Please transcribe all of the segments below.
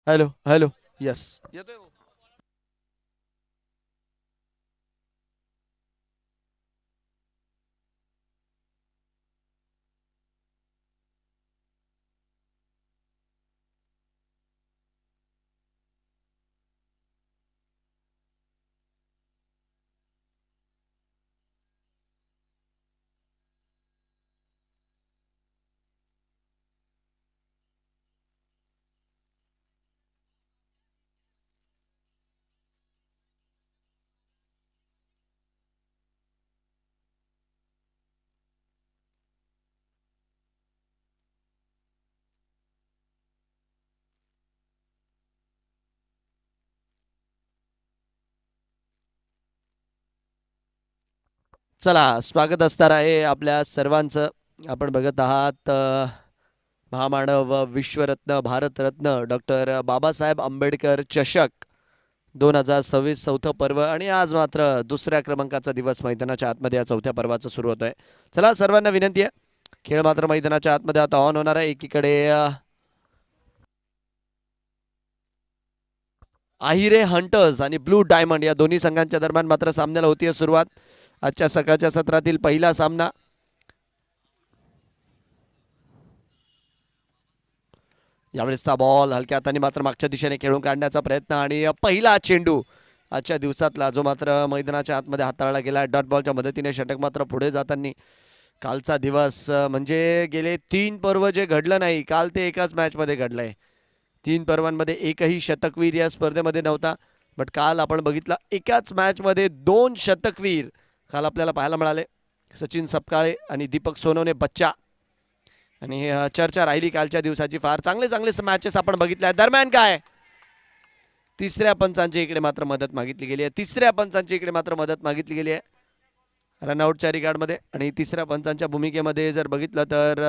Hello hello. Yes येतोय भाऊ. चला स्वागत असणार आहे आपल्या सर्वांचं. आपण बघत आहात महामानव विश्वरत्न भारतरत्न डॉक्टर बाबासाहेब आंबेडकर चषक 2026 चौथं पर्व आणि आज मात्र दुसऱ्या क्रमांकाचा दिवस मैदानाच्या आतमध्ये या चौथ्या पर्वाचं सुरू होत आहे. चला सर्वांना विनंती आहे, खेळ मात्र मैदानाच्या आतमध्ये आता ऑन होणार आहे. एकीकडे आहिरे हंटर्स आणि ब्लू डायमंड या दोन्ही संघांच्या दरम्यान मात्र सामन्याला होतीये सुरुवात. आजच्या सकाळच्या सत्रातील पहिला सामना. यावेळेसचा बॉल हलक्या हाताने मात्र मागच्या दिशेने खेळून काढण्याचा प्रयत्न आणि पहिला चेंडू आजच्या दिवसातला जो मात्र मैदानाच्या आतमध्ये हाताळला गेला. डॉट बॉलच्या मदतीने षटक मात्र पुढे जाताना. कालचा दिवस म्हणजे गेले 3 पर्व जे घडलं नाही काल ते एकाच मॅचमध्ये घडलंय. 3 पर्वांमध्ये एकही शतकवीर या स्पर्धेमध्ये नव्हता. बट काल आपण बघितलं एकाच मॅचमध्ये 2 शतकवीर काल आपल्याला पाहायला मिळाले. सचिन सपकाळे आणि दीपक सोनवणे बच्चा. आणि चर्चा राहिली कालच्या दिवसाची. फार चांगले चांगले मॅचेस आपण बघितल्या. दरम्यान काय तिसऱ्या पंचांची इकडे मात्र मदत मागितली गेली आहे. तिसऱ्या पंचांची इकडे मात्र मदत मागितली गेली आहे रनआउटच्या रिगार्डमध्ये. आणि तिसऱ्या पंचांच्या भूमिकेमध्ये जर बघितलं तर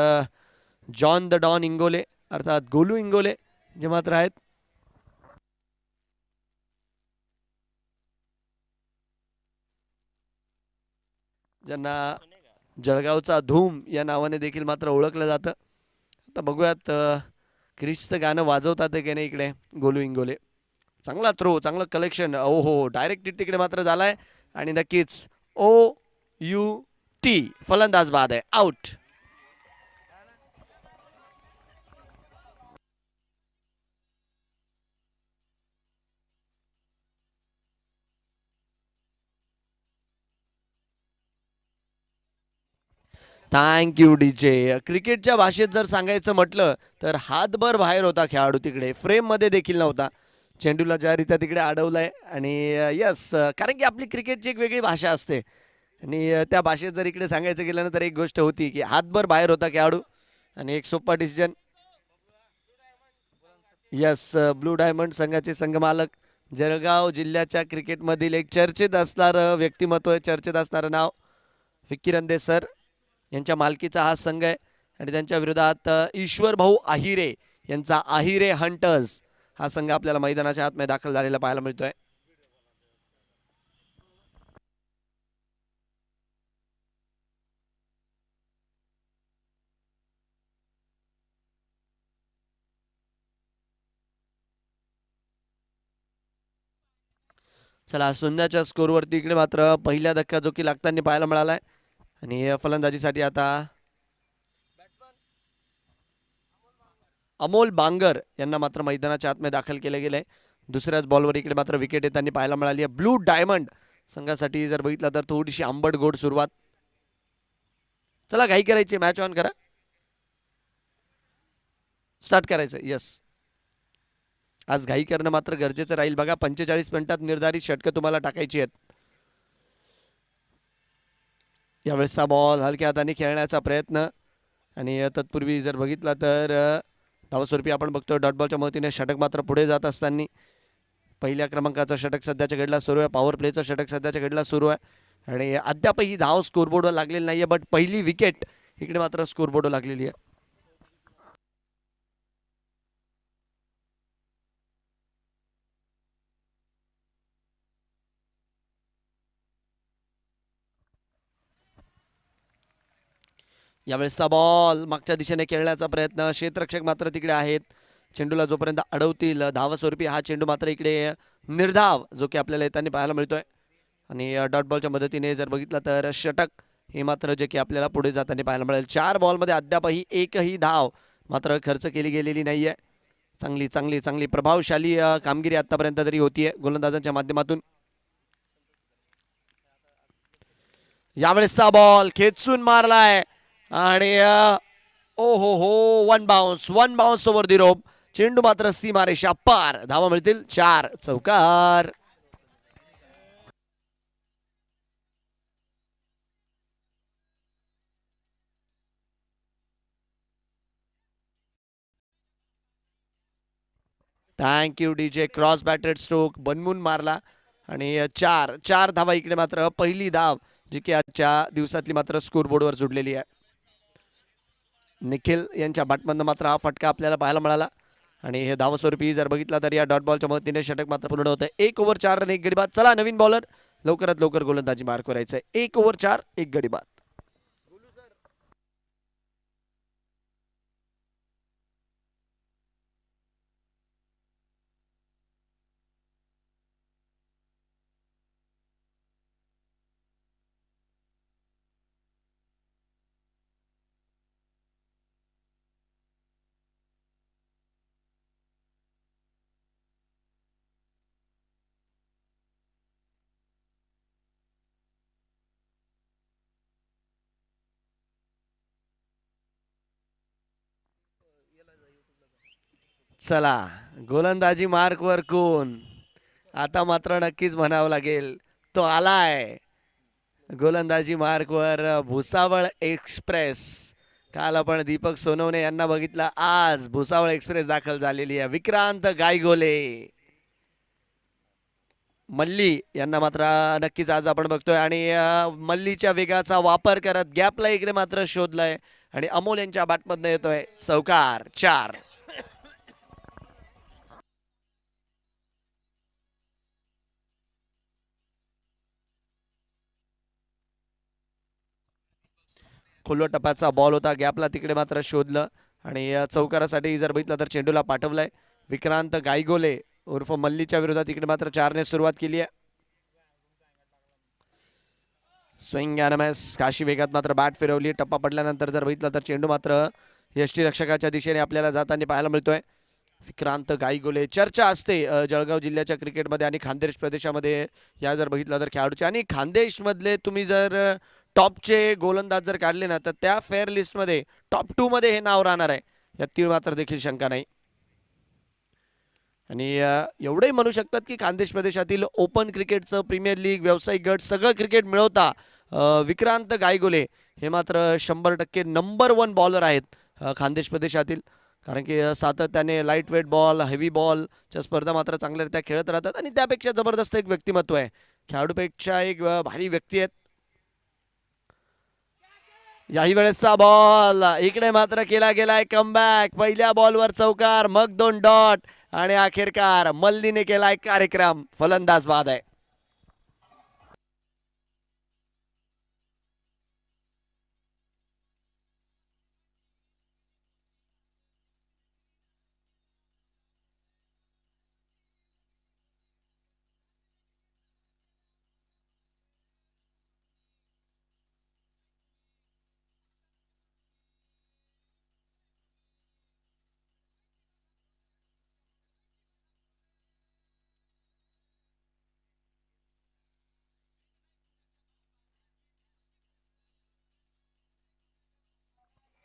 जॉन द डॉन इंगोले अर्थात गोलू इंगोले जे मात्र आहेत. ज्यांना जळगावचा धूम या नावाने देखील मात्र ओळखलं जातं. आता बघूयात क्रिसचं गाणं वाजवतात की नाही इकडे गोलू इंगोले. चांगला थ्रो, चांगलं कलेक्शन. ओ हो, डायरेक्ट हिट तिकडे मात्र झालाय आणि नक्कीच OUT फलंदाज बाद आहे, आउट. Thank you DJ. क्रिकेटच्या भाषेत जर सांगायचं म्हटलं तर हातभर बाहेर होता खेळाडू, तिकडे फ्रेममध्ये देखील नव्हता. चेंडूला ज्यारित्या तिकडे अडवलंय आणि यस, कारण की आपली क्रिकेटची एक वेगळी भाषा असते आणि त्या भाषेत जर इकडे सांगायचं गेलं ना तर एक गोष्ट होती की हातभर बाहेर होता खेळाडू आणि एक सोपा डिसिजन. यस, ब्लू डायमंड संघाचे संघमालक, जळगाव जिल्ह्याच्या क्रिकेटमधील एक चर्चेत असणारं व्यक्तिमत्व, चर्चेत असणारं नाव विक्की रंदे सर यांच्या मालकीचा हा संघ आहे. आणि त्यांच्या विरोधात ईश्वर भाऊ आहिरे यांचा आहिरे हंटर्स हा संघ आपल्याला मैदानाच्या आतमध्ये दाखल झालेला पाहायला मिळतोय. चला, शून्याच्या स्कोरवरती इकडे मात्र पहिल्या धक्का जो की लागताना पाहायला मिळालाय. आणि फलंदाजीसाठी आता अमोल बांगर यांना मात्र मैदानाच्या आतमध्ये दाखल केले गेले. दुसऱ्याच बॉलवर इकडे मात्र विकेट येताना पाहायला मिळाली आहे ब्लू डायमंड संघासाठी. जर बघितलं तर थोडीशी आंबट गोड सुरुवात. चला, घाई करायची, मॅच ऑन करा, स्टार्ट करायचं. यस, आज घाई करणं मात्र गरजेचं राहील. बघा, 45 मिनिटात निर्धारित षटकं तुम्हाला टाकायची आहेत. यावेळेसचा बॉल हलक्या हाताने खेळण्याचा प्रयत्न आणि तत्पूर्वी जर बघितला तर धावस्वरूपी आपण बघतोय डॉट बॉलच्या मदतीने षटक मात्र पुढे जात असताना. पहिल्या क्रमांकाचं षटक सध्याच्या घडला सुरू आहे. पॉवर प्लेचं षटक सध्याच्या घडला सुरू आहे आणि अद्यापही धाव स्कोरबोर्डवर लागलेली नाहीये. बट पहिली विकेट इकडे मात्र स्कोरबोर्डवर लागलेली आहे. यावेळेसचा बॉल मागच्या दिशेने खेळण्याचा प्रयत्न. क्षेत्ररक्षक मात्र तिकडे आहेत. चेंडूला जोपर्यंत अडवतील धावस्वरूपी हा चेंडू मात्र इकडे निर्धाव जो की आपल्याला येताना पाहायला मिळतोय. आणि डॉट बॉलच्या मदतीने जर बघितलं तर षटक हे मात्र जे की आपल्याला पुढे जाताना पाहायला मिळेल. 4 बॉलमध्ये अद्यापही एकही धाव मात्र खर्च केली गेलेली नाहीये. चांगली चांगली चांगली प्रभावशाली कामगिरी आतापर्यंत तरी होतीये गोलंदाजांच्या माध्यमातून. यावेळेसचा बॉल खेचून मारलाय आणि ओ हो वन बाउन्स ओव्हर दी रोप. चेंडू मात्र सीमारेषा पार. धावा मिळतील 4. चौकार. Thank you DJ. Cross batted stroke बनवून मारला आणि 4 धावा इकडे मात्र पहिली धाव जी की आजच्या दिवसातली मात्र स्कोरबोर्डवर जुडलेली आहे. निखिल यांच्या बॅटमधनं मात्र हा फटका आपल्याला पाहायला मिळाला आणि हे धावस्वरूपी जर बघितला तर या डॉट बॉलच्या मदतीने षटक मात्र पूर्ण होतं. 1 ओव्हर 4 रन 1 गडी बाद. चला नवीन बॉलर लवकरात लवकर गोलंदाजी मार्क करायचं आहे. 1 ओव्हर 4 1 गडी बाद. चला गोलंदाजी मार्कवर कोण आता मात्र नक्कीच म्हणावं लागेल तो आलाय. गोलंदाजी मार्कवर भुसावळ एक्सप्रेस. काल आपण दीपक सोनवणे यांना बघितलं, आज भुसावळ एक्सप्रेस दाखल झालेली आहे. विक्रांत गायगोले मल्ली यांना मात्र नक्कीच आज आपण बघतोय आणि मल्लीच्या वेगाचा वापर करत गॅपला इकडे मात्र शोधलाय आणि अमोल यांच्या बॅटमधनं येतोय चौकार. 4. खोलवा टप्प्याचा बॉल होता, गॅपला तिकडे मात्र शोधलं आणि चौकारासाठी जर बघितलं तर चेंडूला पाठवलाय. विक्रांत गायगोले उर्फ मल्लीच्या विरोधात इकडे मात्र 4 सुरुवात केली आहे. Swing and miss. काशी वेगात मात्र बॅट फिरवली. टप्पा पडल्यानंतर जर बघितलं तर चेंडू मात्र यष्टीरक्षकाच्या दिशेने आपल्याला जाताना पाहायला मिळतोय. विक्रांत गायगोले चर्चा असते जळगाव जिल्ह्याच्या क्रिकेटमध्ये आणि खानदेश प्रदेशामध्ये या जर बघितलं तर खेळाडूचे. आणि खानदेशमधले तुम्ही जर टॉपचे गोलंदाज जर काढले ना तर त्या फेअर लिस्टमध्ये टॉप 2 मध्ये हे नाव राहणार आहे, यात तीळ मात्र देखील शंका नाही. आणि एवढंही म्हणू शकतात की खानदेश प्रदेशातील ओपन क्रिकेटचं प्रीमियर लीग व्यावसायिक गट सगळं क्रिकेट मिळवता विक्रांत गायगोले हे मात्र 100% नंबर 1 बॉलर आहेत खानदेश प्रदेशातील. कारण की सातत्याने लाईट वेट बॉल हेवी बॉलच्या स्पर्धा मात्र चांगल्यारीत्या खेळत राहतात आणि त्यापेक्षा जबरदस्त एक व्यक्तिमत्व आहे. खेळाडूपेक्षा एक भारी व्यक्ती आहेत. याही वेळेसचा बॉल इकडे मात्र केला गेलाय कमबॅक. पहिल्या बॉलवर चौकार, मग 2 डॉट आणि अखेरकार मल्लीने केलाय कार्यक्रम. फलंदाज बाद आहे.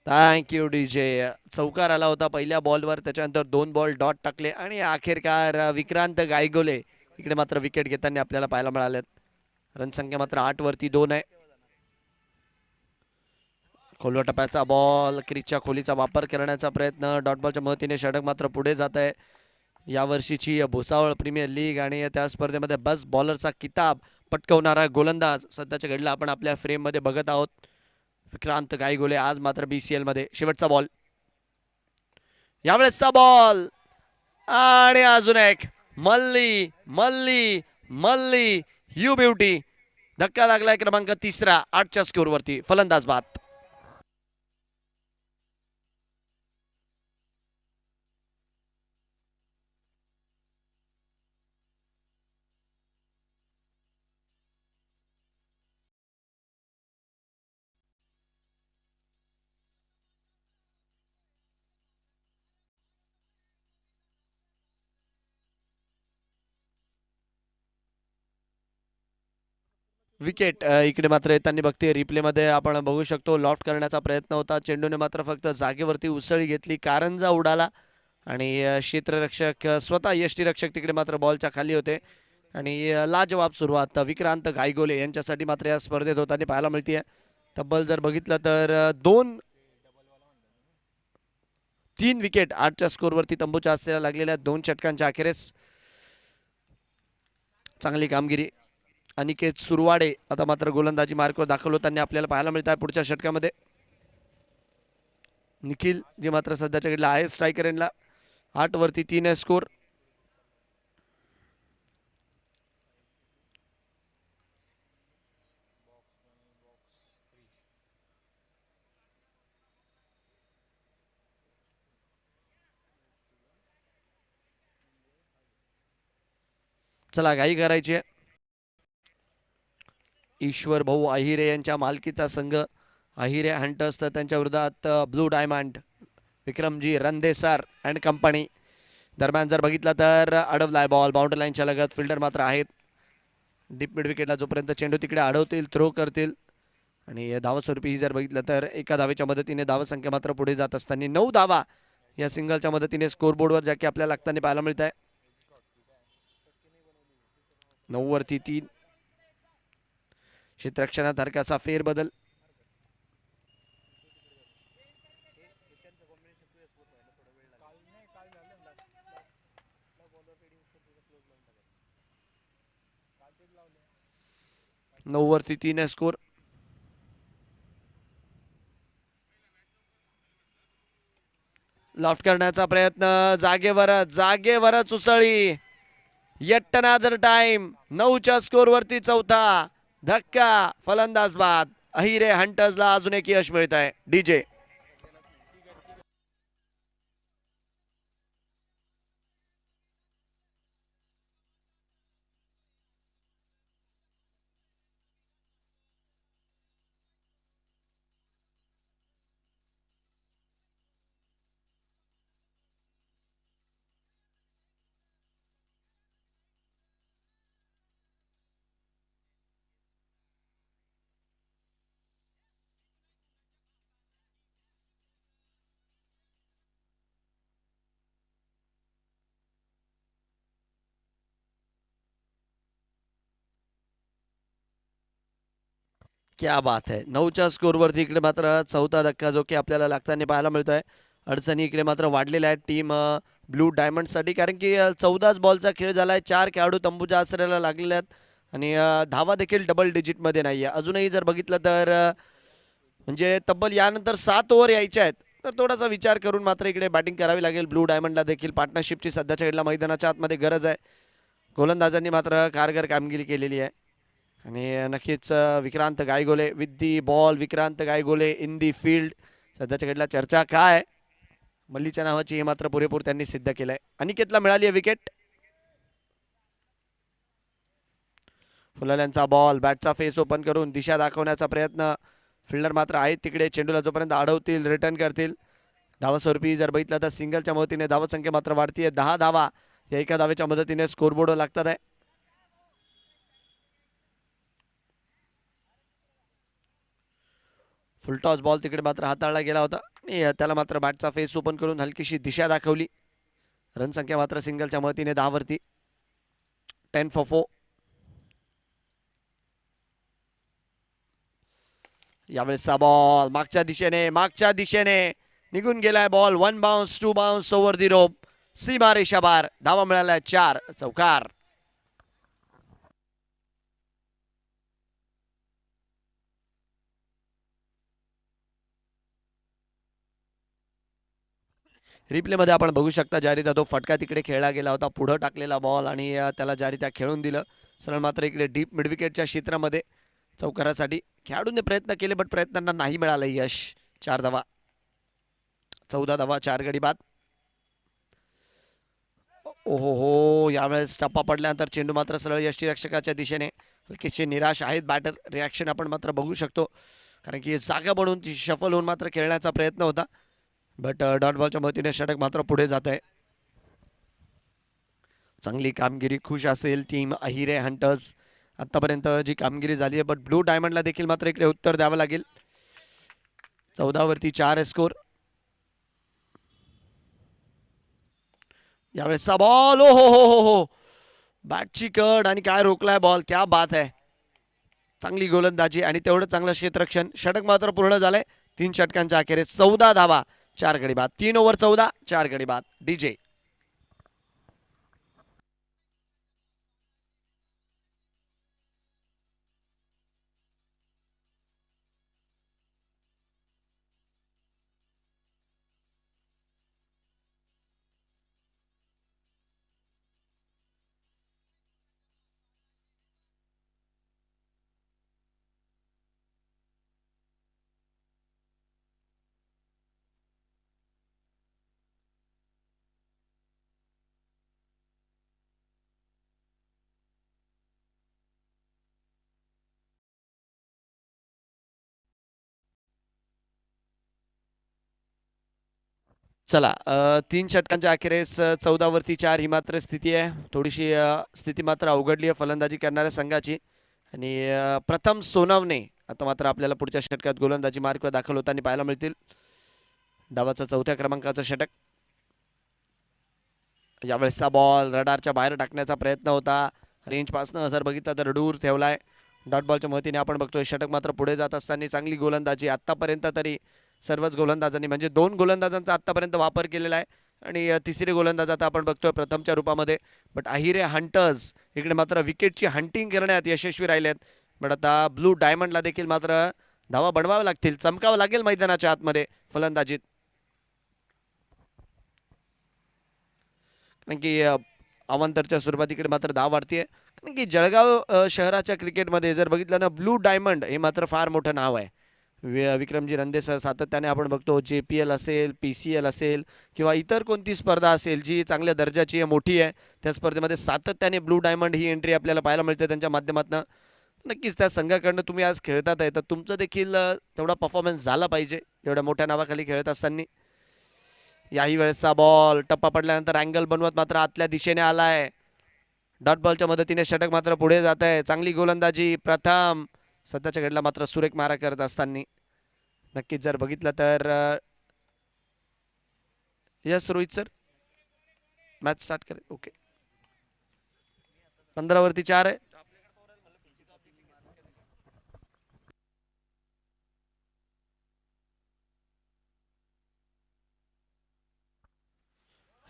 Thank you DJ. चौकार आला होता पहिल्या बॉलवर, त्याच्यानंतर 2 बॉल डॉट टाकले आणि अखेरकार विक्रांत गायगोले इकडे मात्र विकेट घेताना आपल्याला पाहायला मिळाले. रनसंख्या मात्र 8 वरती 2 आहे. खोलवा टप्प्याचा बॉल, क्रिजच्या खोलीचा वापर करण्याचा प्रयत्न, डॉट बॉलच्या मदतीने षटक मात्र पुढे जात आहे. यावर्षीची भुसावळ प्रीमियर लीग आणि त्या स्पर्धेमध्ये बेस्ट बॉलरचा किताब पटकवणारा गोलंदाज सध्याच्या घडीला आपण आपल्या फ्रेममध्ये बघत आहोत. विक्रांत गायगोले आज मात्र BCL मध्ये. शेवटचा बॉल, यावेळेसचा बॉल आणि अजून एक मल्ली मल्ली मल्ली यू ब्युटी. धक्का लागलाय क्रमांक 3 8च्या स्कोरवरती. फलंदाज बाद. विकेट इकडे मात्र येताना बघते रिप्लेमध्ये आपण बघू शकतो. लॉफ्ट करण्याचा प्रयत्न होता, चेंडूने मात्र फक्त जागेवरती उसळी घेतली, कारंजा उडाला आणि क्षेत्ररक्षक स्वतः यष्टीरक्षक तिकडे मात्र बॉलच्या खाली होते आणि लाजवाब सुरुवात विक्रांत गायगोले यांच्यासाठी मात्र या स्पर्धेत होताना पाहायला मिळते. तब्बल जर बघितलं तर 3 विकेट 8च्या स्कोरवरती तंबूच्या असलेल्या लागलेल्या 2 षटकांच्या अखेरीस चांगली कामगिरी. अनिकेत सुरवाडे आता मात्र गोलंदाजी मार्कवर दाखल होताना आपल्याला पाहायला मिळत आहे पुढच्या षटकामध्ये. निखिल जे मात्र सध्याच्या घडीला आहे स्ट्रायकर एंडला. 8 वरती 3 आहे स्कोर. चला घाई करायची आहे. ईश्वर भाऊ अहिरे यांच्या मालकीचा संघ अहिरे हंटर्स, तर त्यांच्या विरोधात blue diamond Vikramji Randesar and company. दरम्यान जर बघितला तर अडवलाय बॉल बाउंड्री लाईनच्या लगत. फिल्डर मात्र आहेत डीप मिड विकेटला. जोपर्यंत चेंडू तिकडे अडवतील थ्रो करतील आणि धावस्वरूपी जर बघितलं तर एका धावेच्या मदतीने धावसंख्या मात्र पुढे जात असताना 9 धावा या सिंगलच्या मदतीने स्कोरबोर्डवर ज्या की आपल्याला लागताना पाहायला मिळत आहे. 9 वरती 3. क्षेत्ररक्षणात हरकासा फेरबदल. नऊ वरती 3 आहे स्कोर. लॉफ्ट करण्याचा प्रयत्न जागेवरच उसळी. Yet another time. 9च्या स्कोरवरती 4था धक्का. फलंदाज बाद. अहिरे हंटर्सला अजून एक यश मिळत आहे. डीजे क्या बात है. 9च्या स्कोरवरती इकडे मात्र 4था धक्का जो की आपल्याला लागताना पाहायला मिळतोय. अडचणी इकडे मात्र वाढलेल्या आहेत टीम ब्लू डायमंडसाठी, कारण की 14च बॉलचा खेळ झालाय. 4 खेळाडू तंबूच्या आसऱ्याला लागलेले आहेत आणि धावा देखील डबल डिजिटमध्ये नाही आहे अजूनही. जर बघितलं तर म्हणजे तब्बल यानंतर 7 ओव्हर यायच्या आहेत, तर थोडासा विचार करून मात्र इकडे बॅटिंग करावी लागेल ब्लू डायमंडला देखील. पार्टनरशिपची सध्याच्या घडीला मैदानाच्या आतमध्ये गरज आहे. गोलंदाजांनी मात्र कारगर कामगिरी केलेली आहे आणि नक्कीच Vikrant Gaygole with the ball. Vikrant Gaygole in the field. सध्याच्या घडीला चर्चा काय मल्लीच्या नावाची हे मात्र पुरेपूर त्यांनी सिद्ध केलंय. अनिकेतला मिळाली आहे विकेट. फुलाल्यांचा बॉल बॅटचा फेस ओपन करून दिशा दाखवण्याचा प्रयत्न. फिल्डर मात्र आहेत तिकडे. चेंडूला जोपर्यंत अडवतील रिटर्न करतील. धावस्वरूपी जर बघितलं तर सिंगलच्या मदतीने धावसंख्या मात्र वाढतीये. 10 धावा या एका धावेच्या मदतीने स्कोरबोर्डवर लागतात आहे. फुलटॉस बॉल तिकडे मात्र हाताळला गेला होता आणि त्याला मात्र बॅटचा फेस ओपन करून हलकीशी दिशा दाखवली. रनसंख्या मात्र सिंगलच्या मदतीने 10 वरती 10 for 4. यावेळेसचा बॉल मागच्या दिशेने निघून गेलाय ball. 1 bounce 2 bounce over the rope. सीमारेषा बार. धावा मिळाल्या 4. चौकार. रिप्लेमध्ये आपण बघू शकता ज्यारित्या तो फटका तिकडे खेळला गेला होता. पुढं टाकलेला बॉल आणि त्याला ज्यारित्या खेळून दिलं. सरळ मात्र इकडे डीप मिड विकेटच्या क्षेत्रामध्ये चौकारासाठी खेळाडूंनी प्रयत्न केले, बट प्रयत्नांना नाही मिळालं यश. 4 धावा 14 धावा 4 गडी बाद. ओहो हो. यावेळेस टप्पा पडल्यानंतर चेंडू मात्र सरळ यष्टीरक्षकाच्या दिशेने. हलकीशी निराश आहेत बॅटर. रिॲक्शन आपण मात्र बघू शकतो, कारण की जागा बनवून शफल होऊन मात्र खेळण्याचा प्रयत्न होता, बट डॉट बॉलच्या मदतीने षटक मात्र पुढे जात आहे. चांगली कामगिरी. खुश असेल टीम अहिरे हंटर्स आतापर्यंत जी कामगिरी झाली आहे, बट ब्लू डायमंडला देखील मात्र इकडे उत्तर द्यावं लागेल. 14 वरती 4 स्कोर. यावेळेसचा बॉल, ओ हो हो हो हो, बॅटची कड आणि काय रोखलाय बॉल, क्या बात आहे. चांगली गोलंदाजी आणि तेवढं चांगलं क्षेत्ररक्षण. षटक मात्र पूर्ण झालंय. 3 षटकांच्या अखेरीस 14 धावा, 4 गडी बाद. 3 ओव्हर 14, 4 गडी बाद. डीजे. चला, 3 षटकांच्या अखेरीस 14 वरती 4 ही मात्र स्थिती आहे. थोडीशी स्थिती मात्र अवघडली आहे फलंदाजी करणाऱ्या संघाची. आणि प्रथम सोनवणे आता मात्र आपल्याला पुढच्या षटकात गोलंदाजी मार्कवर दाखल होताना पाहायला मिळतील. डावाचा 4थ्या क्रमांकाचा षटक. यावेळेसचा बॉल रडारच्या बाहेर टाकण्याचा प्रयत्न होता. रेंजपासनं जर बघितलं तर दूर ठेवलाय. डॉट बॉलच्या मदतीने आपण बघतोय षटक मात्र पुढे जात असताना चांगली गोलंदाजी आत्तापर्यंत तरी सर्वच गोलंदाजांनी, म्हणजे 2 गोलंदाजांचा आत्तापर्यंत वापर केलेला आहे. आणि तिसरी गोलंदाज आता आपण बघतोय प्रथमच्या रूपामध्ये. बट अहिरे हंटर्स इकडे मात्र विकेटची हंटिंग करण्यात यशस्वी राहिलेत. बट आता ब्लू डायमंडला देखील मात्र धावा बनवाव्या लागतील, चमकावं लागेल मैदानाच्या आतमध्ये फलंदाजीत. कारण की अवांतरच्या सुरुवातीकडे मात्र धाव वाढतीये. कारण की जळगाव शहराच्या क्रिकेटमध्ये जर बघितलं ना, ब्लू डायमंड हे मात्र फार मोठं नाव आहे. विक्रमजी रंदेसर सातत्याने आपण बघतो, JPL असेल, PCL असेल किंवा इतर कोणती स्पर्धा असेल जी चांगल्या दर्जाची आहे, मोठी आहे, त्या स्पर्धेमध्ये सातत्याने ब्लू डायमंड ही एंट्री आपल्याला पाहायला मिळते त्यांच्या माध्यमातून. नक्कीच त्या संघाकडनं तुम्ही आज खेळतात आहे तर तुमचं देखील तेवढा परफॉर्मन्स झाला पाहिजे एवढ्या मोठ्या नावाखाली खेळत असताना. याही वेळेसचा बॉल टप्पा पडल्यानंतर अँगल बनवत मात्र आतल्या दिशेने आलाय. डॉट बॉलच्या मदतीने षटक मात्र पुढे जात आहे. चांगली गोलंदाजी प्रथम सध्याच्या घडला मात्र सुरेख मारा करत असताना. नक्कीच जर बघितलं तर yes Rohit sir, match start करे. ओके, 15 वरती 4 आहे.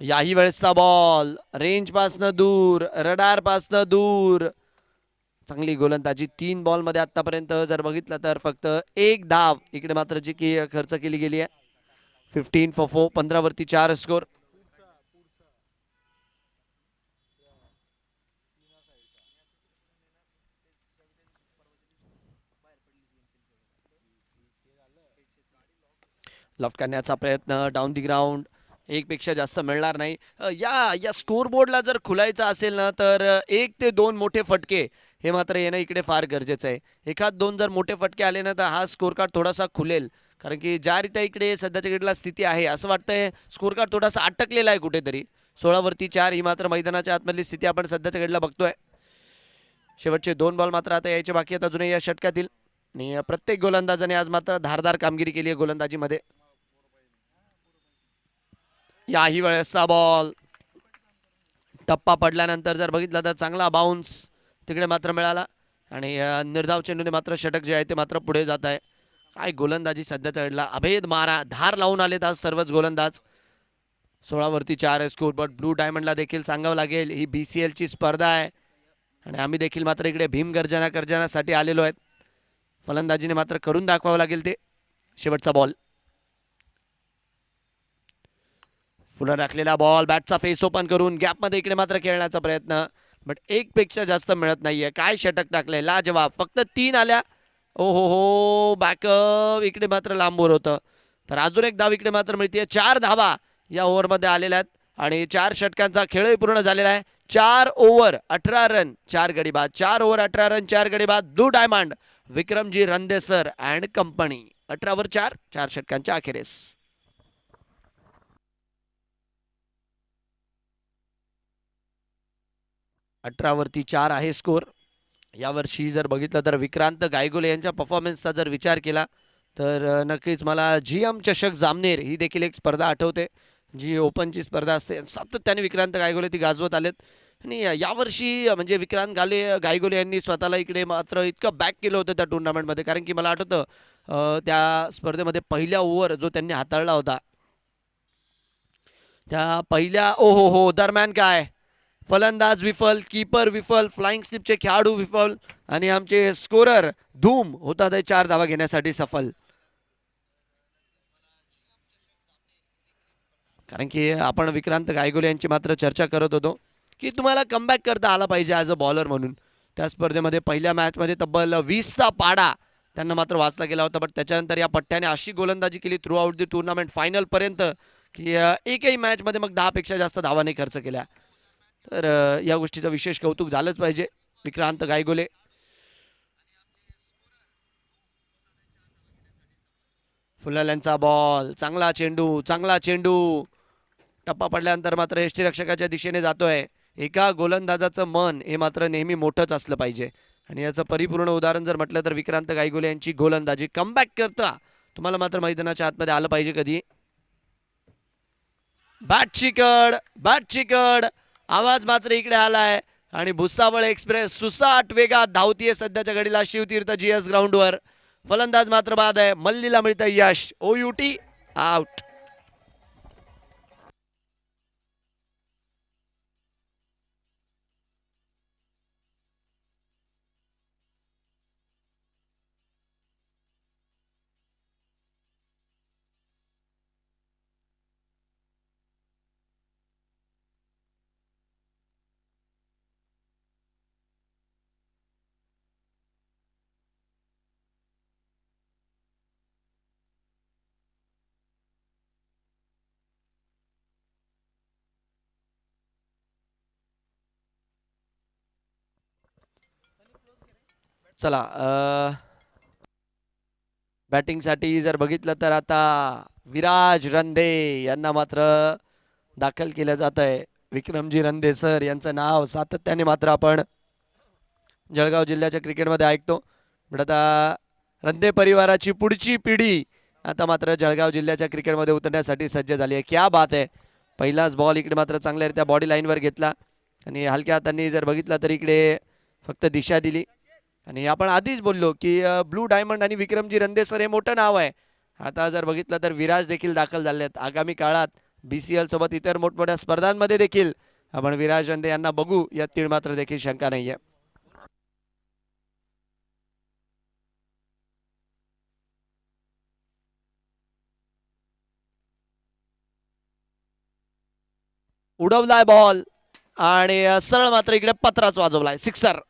याही वेळेसचा बॉल रेंज पासनं दूर, रडार पासनं दूर. चांगली गोलंदाजी. 3 बॉलमध्ये आतापर्यंत जर बघितलं तर फक्त 1 धाव इकडे मात्र जी की खर्च केली गेली आहे. 15 फॉर 4, 15 वरती 4 स्कोर. लफ्ट करण्याचा प्रयत्न डाऊन दी ग्राउंड. एक पेक्षा जास्त मिळणार नाही. या स्कोर बोर्डला जर खुलायचं असेल ना तर 1 ते 2 मोठे फटके हे मात्र येणं इकडे फार गरजेचं आहे. एखाद 2 जर मोठे फटके आले ना तर हा स्कोर कार्ड थोडासा खुलेल. कारण की ज्या रीत्या इकडे सध्याच्या घडीला स्थिती आहे असं वाटतंय स्कोर कार्ड थोडासा अटकलेला आहे कुठेतरी. 16 वरती 4 ही मात्र मैदानाच्या आतमधली स्थिती आपण सध्याच्या घडीला बघतोय. शेवटचे 2 बॉल मात्र आता यायचे बाकी आहेत अजूनही या षटकातील. आणि प्रत्येक गोलंदाजाने आज मात्र धारदार कामगिरी केली आहे गोलंदाजीमध्ये. याही वेळेसचा बॉल टप्पा पडल्यानंतर जर बघितलं तर चांगला बाउन्स तिकडे मात्र मिळाला. आणि निर्धाव चेंडूने मात्र षटक जे आहे ते मात्र पुढे जात आहे. काय गोलंदाजी सध्याच्या घडला, अभेद मारा, धार लावून आलेत आज सर्वच गोलंदाज. 16 वरती 4 स्कोर. बट ब्लू डायमंडला देखील सांगावं लागेल ही BCL ची स्पर्धा आहे आणि आम्ही देखील मात्र इकडे भीमगर्जना करण्यासाठी आलेलो आहेत. फलंदाजीने मात्र करून दाखवावं लागेल ते. शेवटचा बॉल. फुलं राखलेला बॉल, बॅटचा फेस ओपन करून गॅपमध्ये इकडे मात्र खेळण्याचा प्रयत्न. बट 1 पेक्षा जास्त मिळत नाहीये. काय षटक टाकलंय, लाजवाब. फक्त 3 आल्या. ओ हो हो, बॅकअप इकडे मात्र लांबवर होतं. तर अजून एक धाव इकडे मात्र मिळते. 4 धावा या ओव्हरमध्ये आलेल्या आहेत आणि 4 षटकांचा खेळही पूर्ण झालेला आहे. 4 ओव्हर 18 रन 4 गडी बाद. 4 ओव्हर 18 रन 4 गडी बाद. Blue diamond Vikramji Randesar and company. 18 over 4 षटकांच्या अखेरीस. 18 वरती 4 आहे स्कोर. यावर्षी जर बघितलं तर विक्रांत गायगुले यांच्या परफॉर्मन्सचा जर विचार केला तर नक्कीच मला जीएम चषक जामनेर ही देखील एक स्पर्धा आठवते, जी ओपनची स्पर्धा असते. सातत्याने विक्रांत गायगुले ती गाजवत आलेत. आणि यावर्षी म्हणजे विक्रांत गायगुले यांनी स्वतःला इकडे मात्र इतकं बॅक केलं होतं त्या टुर्नामेंटमध्ये, कारण की मला आठवतं त्या स्पर्धेमध्ये पहिल्या ओव्हर जो त्यांनी हाताळला होता, त्या पहिल्या ओहो हो दरम्यान काय फलंदाज विफल, कीपर विफल, फ्लाइंग स्लिपचे खेळाडू विफल आणि आमचे स्कोरर धूम होता ते 4 धावा घेण्यासाठी सफल. कारण की आपण विक्रांत गायगुले यांची मात्र चर्चा करत होतो की तुम्हाला कमबॅक करता आला पाहिजे ॲज अ बॉलर म्हणून. त्या स्पर्धेमध्ये पहिल्या मॅचमध्ये तब्बल 20चा पाडा त्यांना मात्र वाचला गेला होता. बट त्याच्यानंतर या पट्ट्याने अशी गोलंदाजी केली थ्रू आउट दी टुर्नामेंट फायनलपर्यंत की एकही मॅचमध्ये मग 10पेक्षा जास्त धावा नाही खर्च केल्या. तर या गोष्टीचं विशेष कौतुक झालंच पाहिजे विक्रांत गायगुले. फुलाल्यांचा बॉल, चांगला चेंडू, चांगला चेंडू. टप्पा पडल्यानंतर मात्र यष्टीरक्षकाच्या दिशेने जातोय. एका गोलंदाजाचं मन हे मात्र नेहमी मोठंच असलं पाहिजे आणि याचं परिपूर्ण उदाहरण जर म्हटलं तर विक्रांत गायगुले यांची गोलंदाजी. कमबॅक करता तुम्हाला मात्र मैदानाच्या आतमध्ये आलं पाहिजे कधी. बॅटची कड, बॅटची कड, आवाज मात्र इकडे आलाय आणि भुसावळ एक्सप्रेस सुसाट वेगात धावतीये सध्याच्या घडीला शिवतीर्थ जीएस ग्राउंडवर. फलंदाज मात्र बाद आहे. मल्लीला मिळतं यश. OUT out. चला बॅटिंगसाठी जर बघितलं तर आता विराज रंधे यांना मात्र दाखल केलं जात आहे. विक्रमजी रंधे सर यांचं नाव सातत्याने मात्र आपण जळगाव जिल्ह्याच्या क्रिकेटमध्ये ऐकतो. पण आता रंधे परिवाराची पुढची पिढी आता मात्र जळगाव जिल्ह्याच्या क्रिकेटमध्ये उतरण्यासाठी सज्ज झाली आहे. क्या बात आहे. पहिलाच बॉल इकडे मात्र चांगल्यारित्या बॉडी लाईनवर घेतला आणि हलक्या हातांनी जर बघितलं तर इकडे फक्त दिशा दिली. आणि आपण आधीच बोललो की ब्लू डायमंड आणि विक्रमजी रंधे सर हे मोठं नाव आहे. आता जर बघितलं तर विराज देखील दाखल झाले आहेत. आगामी काळात BCL सोबत इतर मोठमोठ्या स्पर्धांमध्ये देखील आपण विराज रंधे यांना बघू यात तीळ मात्र देखील शंका नाही आहे. उडवलाय बॉल आणि सरळ मात्र इकडे पत्राच वाजवलाय. सिक्सर.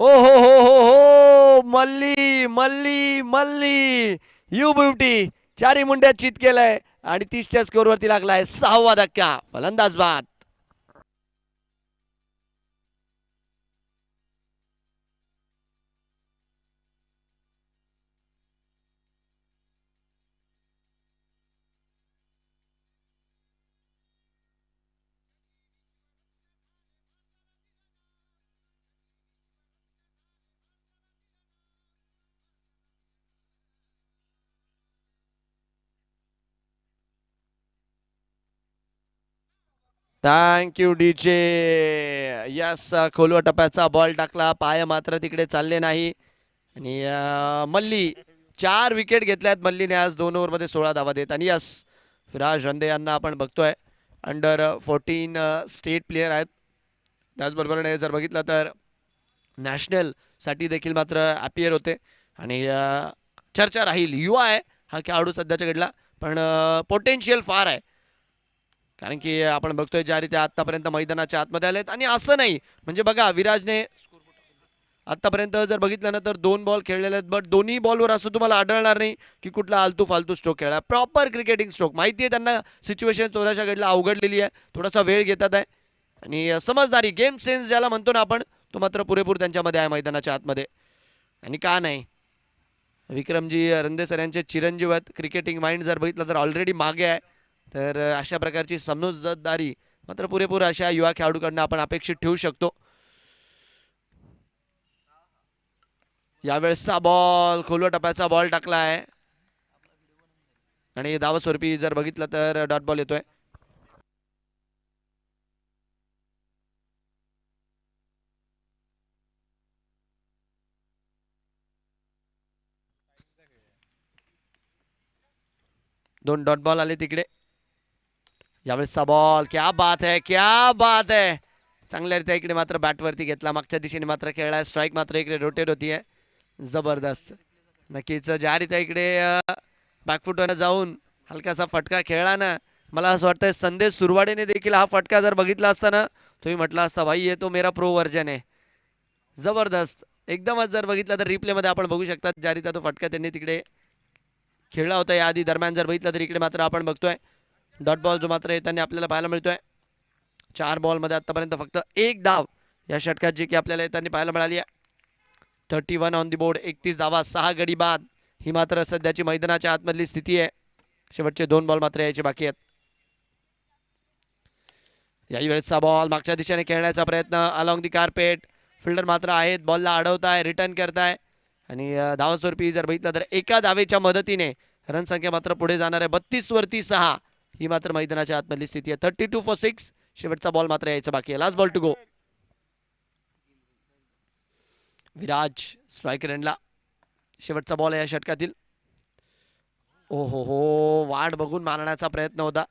ओ हो मल्ली मल्ली मल्ली यू ब्युटी. चारी मुंड्यात चित केलंय आणि 30च्या स्कोरवरती लागलाय 6वा धक्का. फलंदाज बाद. Thank you DJ. यस खोलवा टप्प्याचा बॉल टाकला. पाय मात्र तिकडे चालले नाही आणि मल्ली 4 विकेट घेतल्यात मल्लीने आज 2 ओव्हरमध्ये 16 धावा देत. आणि यस विराज रंदे यांना आपण बघतोय. अंडर 14 स्टेट प्लेयर आहेत. त्याचबरोबर जर बघितलं तर नॅशनलसाठी देखील मात्र अपियर होते. आणि चर्चा राहील. युवा आहे हा खेळाडू सध्याच्या घडला, पण पोटेन्शियल फार आहे. कारण की आपण बघतोय ज्या रीती आत्तापर्यंत मैदानाच्या आतमध्ये आलेत. आणि असं नाही म्हणजे बघा, विराजने आत्तापर्यंत जर बघितलं ना तर 2 बॉल खेळलेले आहेत, बट दोन्ही बॉलवर असं तुम्हाला आढळणार नाही की कुठला आलतू फालतू स्ट्रोक खेळला. Proper cricketing stroke. माहिती आहे त्यांना सिच्युएशन थोड्याशा घडला, अवघडलेली आहे, थोडासा वेळ घेतात आहे. आणि समजदारी, गेम सेन्स ज्याला म्हणतो ना आपण, तो मात्र पुरेपूर त्यांच्यामध्ये आहे मैदानाच्या आतमध्ये. आणि का नाही, विक्रमजी रंदे सर यांचे चिरंजीव आहेत. क्रिकेटिंग माइंड जर बघितलं तर ऑलरेडी मागे आहे. तर अशा प्रकारची समजदारी मात्र पुरेपूर अशा युवा खेळाडूकडनं आपण अपेक्षित ठेवू शकतो. यावेळेसचा बॉल खोलवर टप्प्याचा बॉल टाकला आहे आणि धावस्वरूपी जर बघितलं तर डॉट बॉल येतोय. दोन डॉट बॉल आले तिकडे. यावेळेसचा बॉल, क्या बात है, क्या बात है. चांगल्यारीत्या इकडे मात्र बॅटवरती घेतला, मागच्या दिशेने मात्र खेळला. स्ट्राईक मात्र इकडे रोटेट होतीये. जबरदस्त. नक्कीच ज्या रीत्या इकडे बॅकफुटवर जाऊन हलकासा फटका खेळला ना, मला असं वाटतं संदेश सुरवाडेने देखील हा फटका जर बघितला असता ना, तुम्ही म्हटला असता भाई ये तो मेरा प्रो वर्जन आहे. जबरदस्त. एकदमच जर बघितलं तर रिप्लेमध्ये आपण बघू शकता ज्या रीत्या तो फटका त्यांनी तिकडे खेळला होता. या आधी दरम्यान जर बघितलं तर इकडे मात्र आपण बघतोय डॉट बॉल जो मात्र येताना आपल्याला पाहायला मिळतोय. 4 बॉलमध्ये आतापर्यंत फक्त 1 धाव या षटकात जी की आपल्याला येताना पाहायला मिळाली आहे. 31 ऑन दी बोर्ड, 31 धावा, 6 गडी बाद. ही मात्र सध्याची मैदानाच्या आतमधली स्थिती आहे. शेवटचे 2 बॉल मात्र यायचे बाकी आहेत. याही वेळेसचा बॉल मागच्या दिशेने खेळण्याचा प्रयत्न अलॉंग दी कार्पेट. फिल्डर मात्र आहेत, बॉलला अडवताय, रिटर्न करताय. आणि धावस्वरूपी जर बघितलं तर एका धावेच्या मदतीने रनसंख्या मात्र पुढे जाणार आहे. 32 वरती 6 ही मात्र मैदानाच्या आतमधली स्थिती आहे. 32 फॉर 6. शेवटचा बॉल मात्र यायचा बाकी आहे. Last ball to go. Viraj strike रनला. शेवटचा बॉल आहे या षटकातील. ओ हो, वाट बघून मारण्याचा प्रयत्न होता,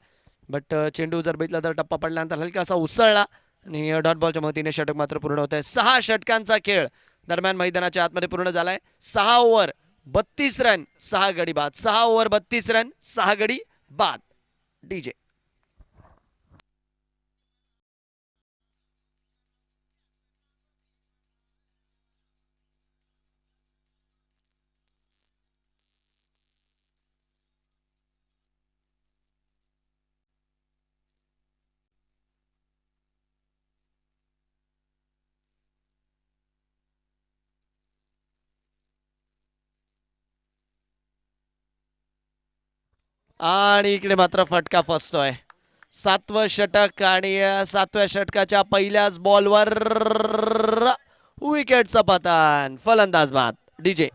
बट चेंडू जर बघितला तर टप्पा पडल्यानंतर हलकासा उसळला आणि डॉट बॉलच्या मदतीने षटक मात्र पूर्ण होत आहे. 6 षटकांचा खेळ दरम्यान मैदानाच्या आतमध्ये पूर्ण झालाय. 6 ओव्हर 32 रन, 6 गडी बाद. 6 ओव्हर 32 रन, 6 गडी बाद. डीजे आणि इकडे मात्र फटका फसतोय. 7वं षटक आणि 7व्या षटकाच्या पहिल्याच बॉलवर विकेटचं पतन. फलंदाज बाद. डीजे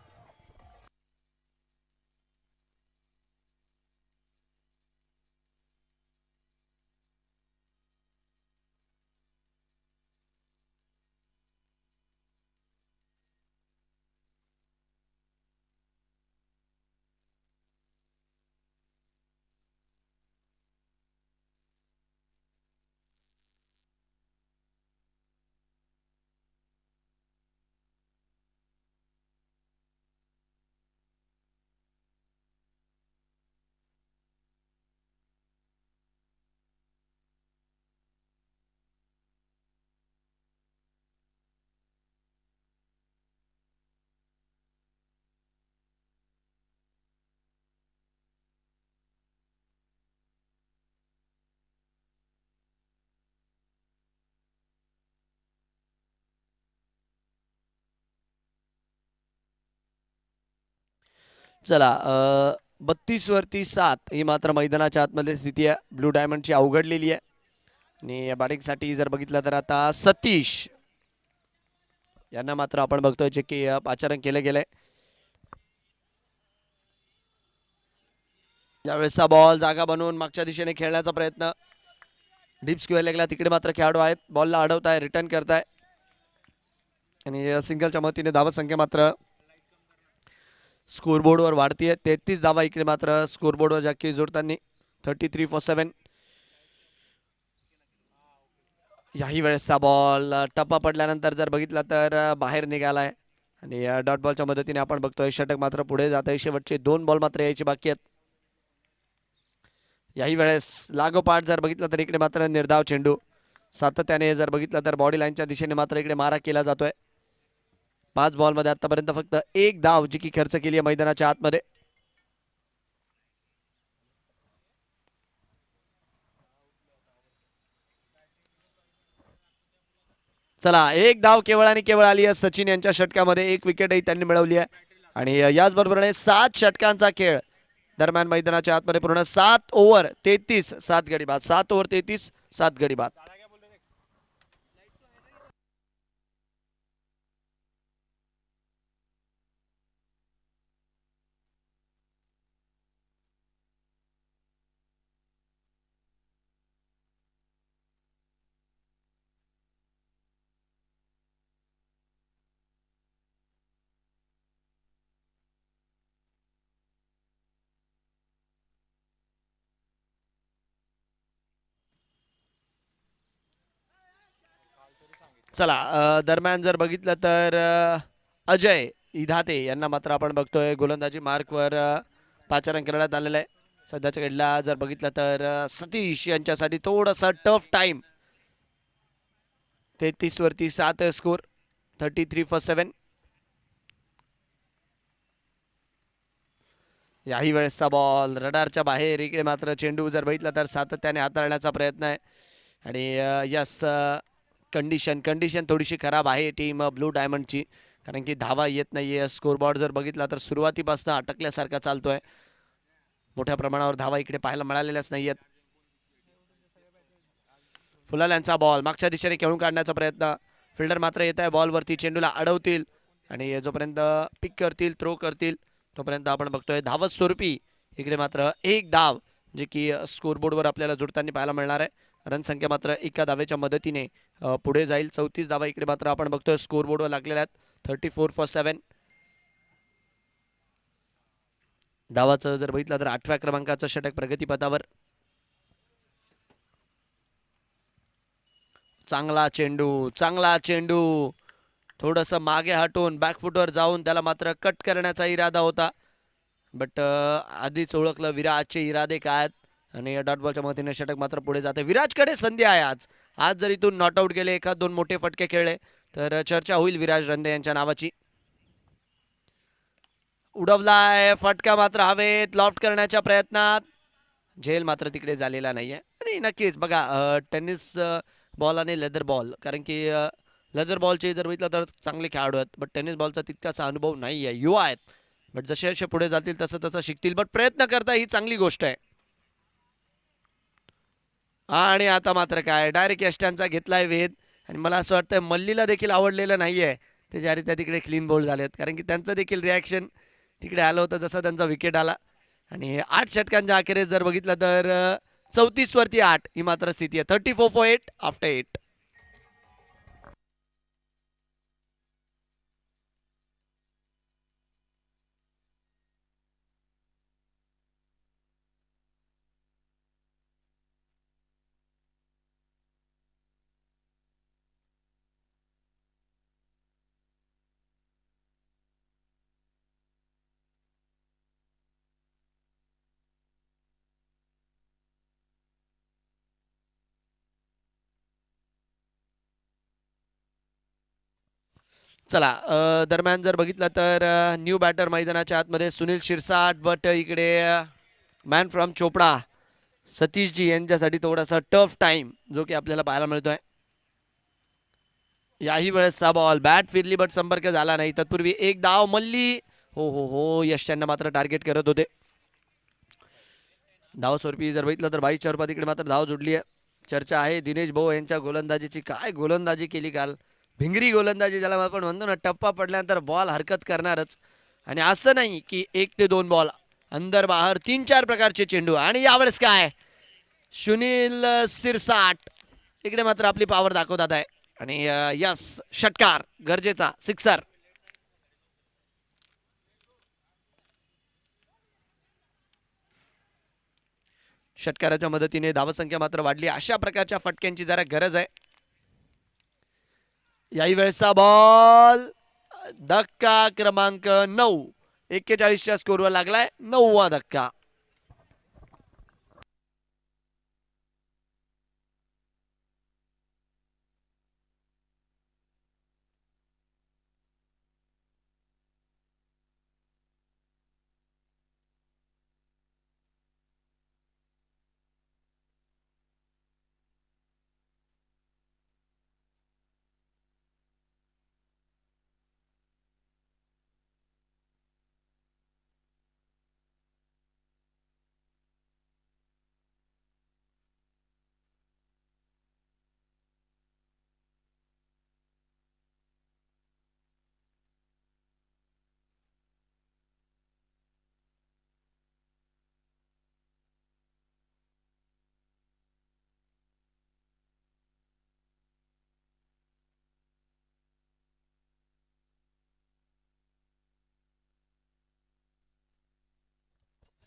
चला 32 वरती 7 ही मात्र मैदानाच्या आतमध्ये स्थिती आहे. ब्लू डायमंडची अवघडलेली आहे. आणि बॅटिंगसाठी जर बघितलं तर आता सतीश यांना मात्र आपण बघतोय जे की पाचारण केलं गेलंय. यावेळेसचा बॉल जागा बनवून मागच्या दिशेने खेळण्याचा प्रयत्न. डीप स्क्वेअर लेगला तिकडे मात्र खेळाडू आहेत, बॉलला अडवताय, रिटर्न करताय. आणि सिंगलच्या मदतीने धावसंख्या मात्र स्कोरबोर्डवर वाढतीये. 33 धावा इकडे मात्र स्कोरबोर्डवर जाकी जोडताना 33 for 7. याही वेळेसचा बॉल टप्पा पडल्यानंतर जर बघितला तर बाहेर निघालाय आणि डॉट बॉलच्या मदतीने आपण बघतोय षटक मात्र पुढे जात आहे. शेवटचे 2 बॉल मात्र यायची बाकी आहेत. याही वेळेस लागोपाठ जर बघितलं तर इकडे मात्र निर्धाव चेंडू सातत्याने जर बघितलं तर बॉडी लाईनच्या दिशेने मात्र इकडे मारा केला जातोय. 5 बॉलमध्ये आतापर्यंत फक्त 1 धाव जी की खर्च केली आहे मैदानाच्या आतमध्ये. चला 1 धाव केवळ आणि केवळ आली आहे सचिन यांच्या षटकामध्ये. 1 विकेटही त्यांनी मिळवली आहे आणि याचबरोबरीने 7 षटकांचा खेळ दरम्यान मैदानाच्या आतमध्ये पूर्ण 7 ओव्हर 33 7 गडी बाद. 7 ओव्हर 33 7 गडी बाद. चला दरम्यान जर बघितलं तर अजय इधाते यांना मात्र आपण बघतोय गोलंदाजी मार्कवर पाचारण करण्यात आलेलं आहे. सध्याच्या घडीला जर बघितलं तर सतीश यांच्यासाठी थोडासा टफ टाइम. 33 वरती 7 स्कोर. 33 for 7. याही वेळेसचा बॉल रडारच्या बाहेर. इकडे मात्र चेंडू जर बघितला तर सातत्याने हाताळण्याचा प्रयत्न आहे आणि यस कंडिशन थोडीशी खराब आहे टीम ब्लू डायमंडची, कारण की धावा येत नाहीये. स्कोरबोर्ड जर बघितला तर सुरुवातीपासून अटकल्यासारखा चालतोय. मोठ्या प्रमाणावर धावा इकडे पाहायला मिळालेल्याच नाहीयेत. फुलाल्यांचा बॉल मागच्या दिशेने खेळून काढण्याचा प्रयत्न. फिल्डर मात्र येत आहे बॉलवरती. चेंडूला अडवतील आणि जोपर्यंत पिक करतील थ्रो करतील तोपर्यंत आपण बघतोय धावत स्वरूपी इकडे मात्र 1 धाव जे की स्कोरबोर्डवर आपल्याला जुळताना पाहायला मिळणार आहे. रनसंख्या मात्र एका धावेच्या मदतीने पुढे जाईल. 34 धावा इकडे मात्र आपण बघतोय स्कोरबोर्डवर लागलेल्या आहेत. 34 for 7. धावाचं जर बघितलं तर 8व्या क्रमांकाचं षटक प्रगतीपथावर. चांगला चेंडू थोडंसं मागे हटून बॅकफुटवर जाऊन त्याला मात्र कट करण्याचा इरादा होता, बट आधीच ओळखलं विराजचे इरादे काय आहेत आणि डॉट बॉलच्या मदतीने षटक मात्र पुढे जाते. विराजकडे संधी आहे आज जर इथून नॉट आउट गेले, 1-2 मोठे फटके खेळले तर चर्चा होईल विराज रंदे यांच्या नावाची. उडवलाय फटका मात्र हवेत. लॉफ्ट करण्याच्या प्रयत्नात झेल मात्र तिकडे झालेला नाहीये. आणि नक्कीच बघा टेनिस बॉल आणि लेदर बॉल, कारण की लेदर बॉलचे जर बघितलं तर चांगले खेळाडू आहेत, बट टेनिस बॉलचा तितकासा अनुभव नाही आहे. युवा आहेत, बट जसे जसे पुढे जातील तसं तसं शिकतील. बट प्रयत्न करता ही चांगली गोष्ट आहे. आणि आता मात्र काय डायरेक्ट यष्ट्यांचा घेतलाय वेध आणि मला असं वाटतं मल्लीला देखील आवडलेलं नाहीये ते ज्यारी त्या तिकडे क्लीन बोल्ड झालेत, कारण की त्यांचं देखील रिॲक्शन तिकडे आलं होतं जसं त्यांचा विकेट आला. आणि 8 षटकांच्या अखेरीस जर बघितलं तर 34 वरती 8 ही मात्र स्थिती आहे. 34 for 8 आफ्टर 8. चला दरम्यान जर बघितलं तर न्यू बॅटर मैदानाच्या आतमध्ये सुनील शिरसाट, बट इकडे मॅन फ्रॉम चोपडा सतीशजी यांच्यासाठी थोडासा टफ टाइम जो की आपल्याला पाहायला मिळतोय. याही वेळेसचा बॉल बॅट फिरली बट संपर्क झाला नाही. तत्पूर्वी 1 धाव मल्ली. हो यश त्यांना मात्र टार्गेट करत होते. धाव स्वरूपी जर बघितलं तर 22 स्वरूपात इकडे मात्र धाव जोडली आहे. चर्चा आहे दिनेश भाऊ यांच्या गोलंदाजीची. काय गोलंदाजी केली काल, भिंगरी गोलंदाजी ज्याला आपण म्हणतो ना. टप्पा पडल्यानंतर बॉल हरकत करणारच, आणि असं नाही की 1 ते 2 बॉल, अंदर बाहेर 3-4 प्रकारचे चेंडू. आणि यावेळेस काय सुनील सिरसाट इकडे मात्र आपली पॉवर दाखवतात आहे आणि यस षटकार गरजेचा सिक्सर. षटकाराच्या मदतीने धावसंख्या मात्र वाढली. अशा प्रकारच्या फटक्यांची जरा गरज आहे. याही वेळेसचा बॉल धक्का क्रमांक 9. 41च्या स्कोरवर लागलाय 9वा धक्का.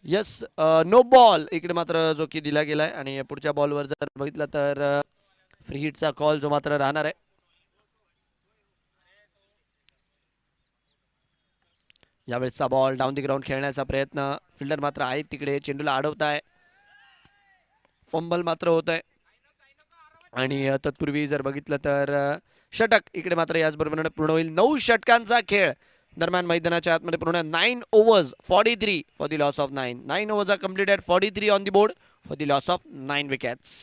यस, नो बॉल इकडे मात्र जो की दिला गेलाय. आणि पुढच्या बॉलवर जर बघितलं तर फ्री हिटचा कॉल जो मात्र राहणार आहे. यावेळेसचा बॉल डाऊन दी ग्राउंड खेळण्याचा प्रयत्न. फिल्डर मात्र आहे तिकडे, चेंडूला अडवत आहे. फंबल मात्र होत आहे. आणि तत्पूर्वी जर बघितलं तर षटक इकडे मात्र याचबरोबर पूर्ण होईल. 9 षटकांचा खेळ दरम्यान मैदानाच्या आतमध्ये पूर्ण. 9 overs 43 for the loss of 9. 9 overs are completed, 43 on the board for the loss of 9 wickets.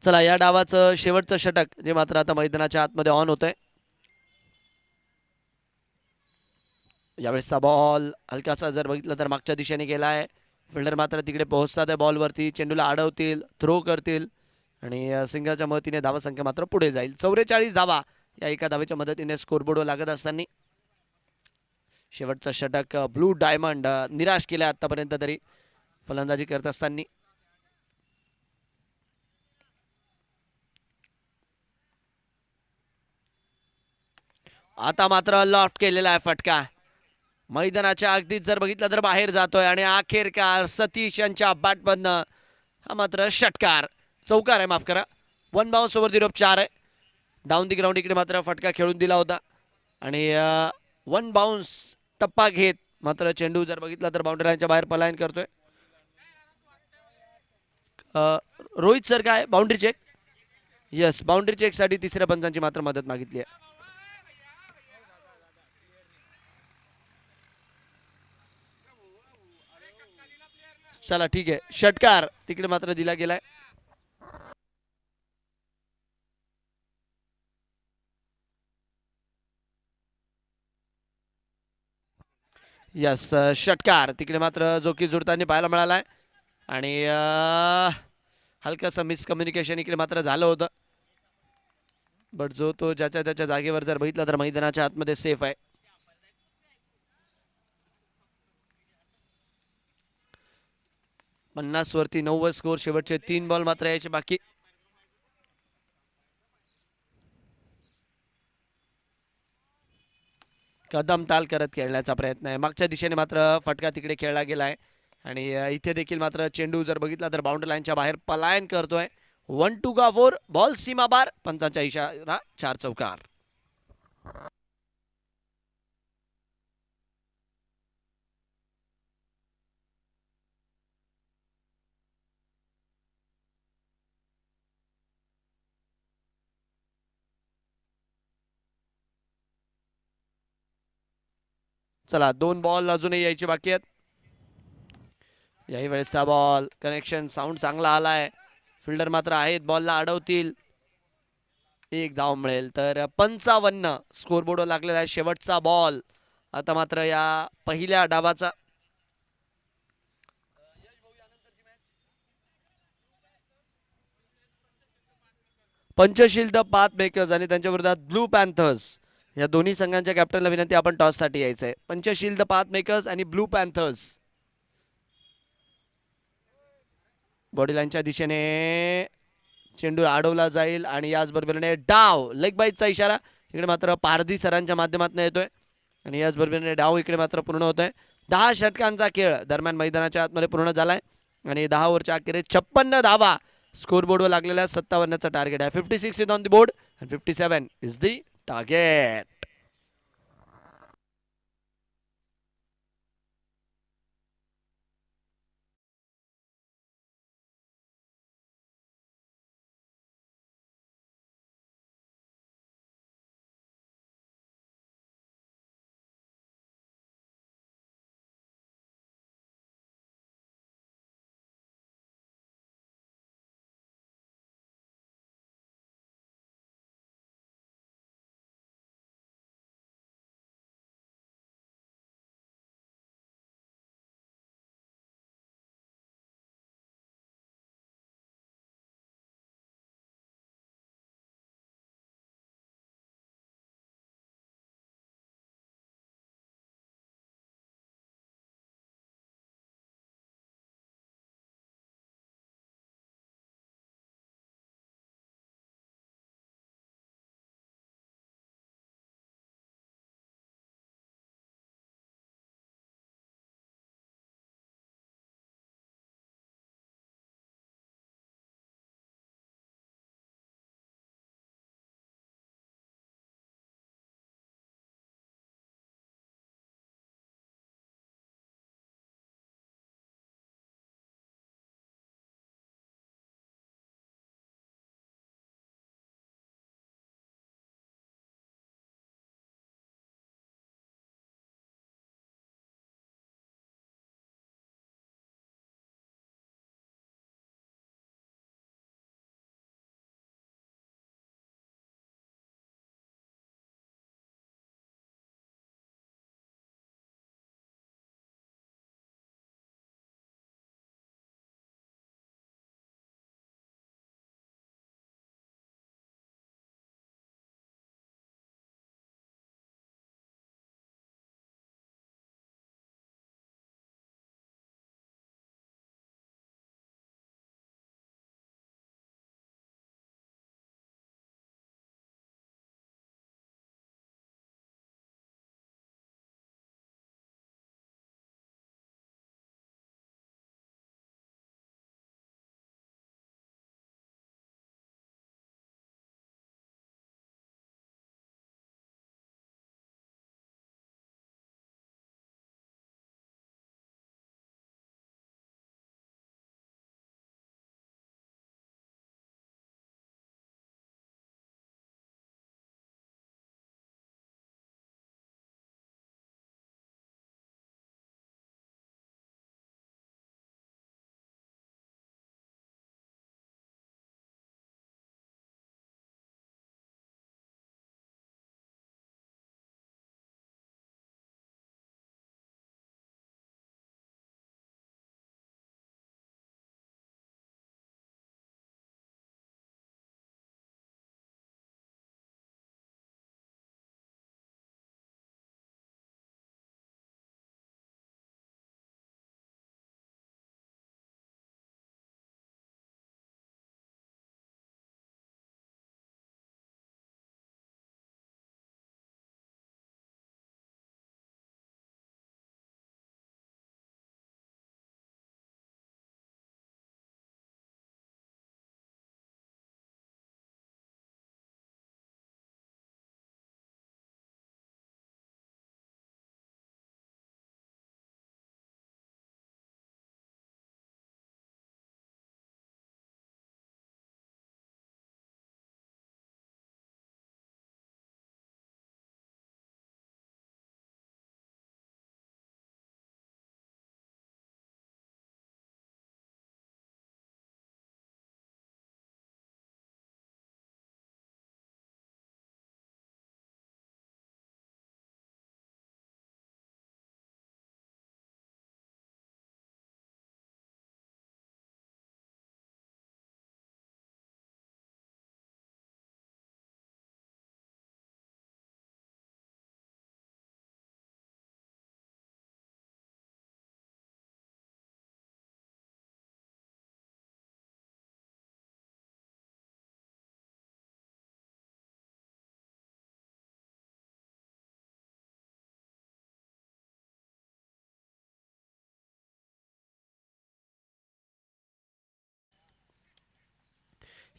चला, या डावाचं शेवटचं षटक जे मात्र आता मैदानाच्या आतमध्ये ऑन होतंय. यावेळेसचा बॉल हलकासा जर बघितलं तर मागच्या दिशेने गेलाय. फिल्डर मात्र तिकडे पोहोचतात आहे बॉलवरती. चेंडूला अडवतील, थ्रो करतील आणि सिंगलच्या मदतीने धावसंख्या मात्र पुढे जाईल. 44 धावा या एका धावेच्या मदतीने स्कोरबोर्डवर लागत असताना शेवटचं षटक ब्लू डायमंड निराश केलं आतापर्यंत तरी फलंदाजी करत असताना. आता मात्र लॉफ्ट केलेला आहे फटका. मैदानाच्या अगदीच जर बघितलं तर बाहेर जातोय आणि अखेरकार सतीश यांच्या बॅटमधनं हा मात्र षटकार, चौकार आहे, माफ करा. 1 बाउन्स ओव्हर दी रोप 4 आहे. डाऊन दी ग्राउंड इकडे मात्र फटका खेळून दिला होता आणि 1 बाउन्स टप्पा घेत मात्र चेंडू जर बघितला तर बाउंड्री लाईनच्या बाहेर पलायन करतोय. रोहित सर काय बाउंड्री चेक? यस, बाउंड्री चेकसाठी तिसऱ्या पंचांची मात्र मदत मागितली आहे. चला ठीक आहे, षटकार तिकडे मात्र दिला गेलाय. यस, षटकार तिकडे मात्र जो की जुळताना पाहायला मिळालाय आणि हलकंसं मिसकम्युनिकेशन इकडे मात्र झालं होतं. बट जो तो ज्याच्या त्याच्या जागेवर जर बघितलं तर मैदानाच्या आतमध्ये सेफ आहे. पन्नास वरती 90 स्कोर. शेवटचे 3 बॉल मात्र यायचे बाकी. कदम ताल करत खेळण्याचा प्रयत्न आहे. मागच्या दिशेने मात्र फटका तिकडे खेळला गेलाय आणि इथे देखील मात्र चेंडू जर बघितला तर बाउंड्री लाईनच्या बाहेर पलायन करतोय. 1 2 का 4 बॉल सीमा बार. पंचांचा इशारा 4 चौकार. चला, 2 बॉल अजूनही यायचे बाकी आहेत. याही वेळेसचा बॉल कनेक्शन साऊंड चांगला आलाय. फिल्डर मात्र आहेत, बॉलला अडवतील. 1 धाव मिळेल तर 55 स्कोरबोर्डवर लागलेला आहे. शेवटचा बॉल आता मात्र या पहिल्या डावाचा. पंचशील द पाथ मेकर्स आणि त्यांच्या विरोधात ब्लू पॅन्थर्स या दोन्ही संघांच्या कॅप्टनला विनंती, आपण टॉससाठी यायचं आहे. पंचशील द पाथ मेकर्स आणि ब्लू पॅन्थर्स. बॉडी लाईनच्या दिशेने चेंडू अडवला जाईल आणि याचबरोबरीने डाव, लेग बाईटचा इशारा इकडे मात्र पारधी सरांच्या माध्यमातून येतोय आणि याचबरोबरीने डाव इकडे मात्र पूर्ण होतोय. 10 षटकांचा खेळ दरम्यान मैदानाच्या आतमध्ये पूर्ण झालाय आणि 10 ओव्हरच्या अखेरीस 56 धावा स्कोरबोर्डवर लागलेल्या 57चं टार्गेट आहे. 56 is on the board and 57 is the target.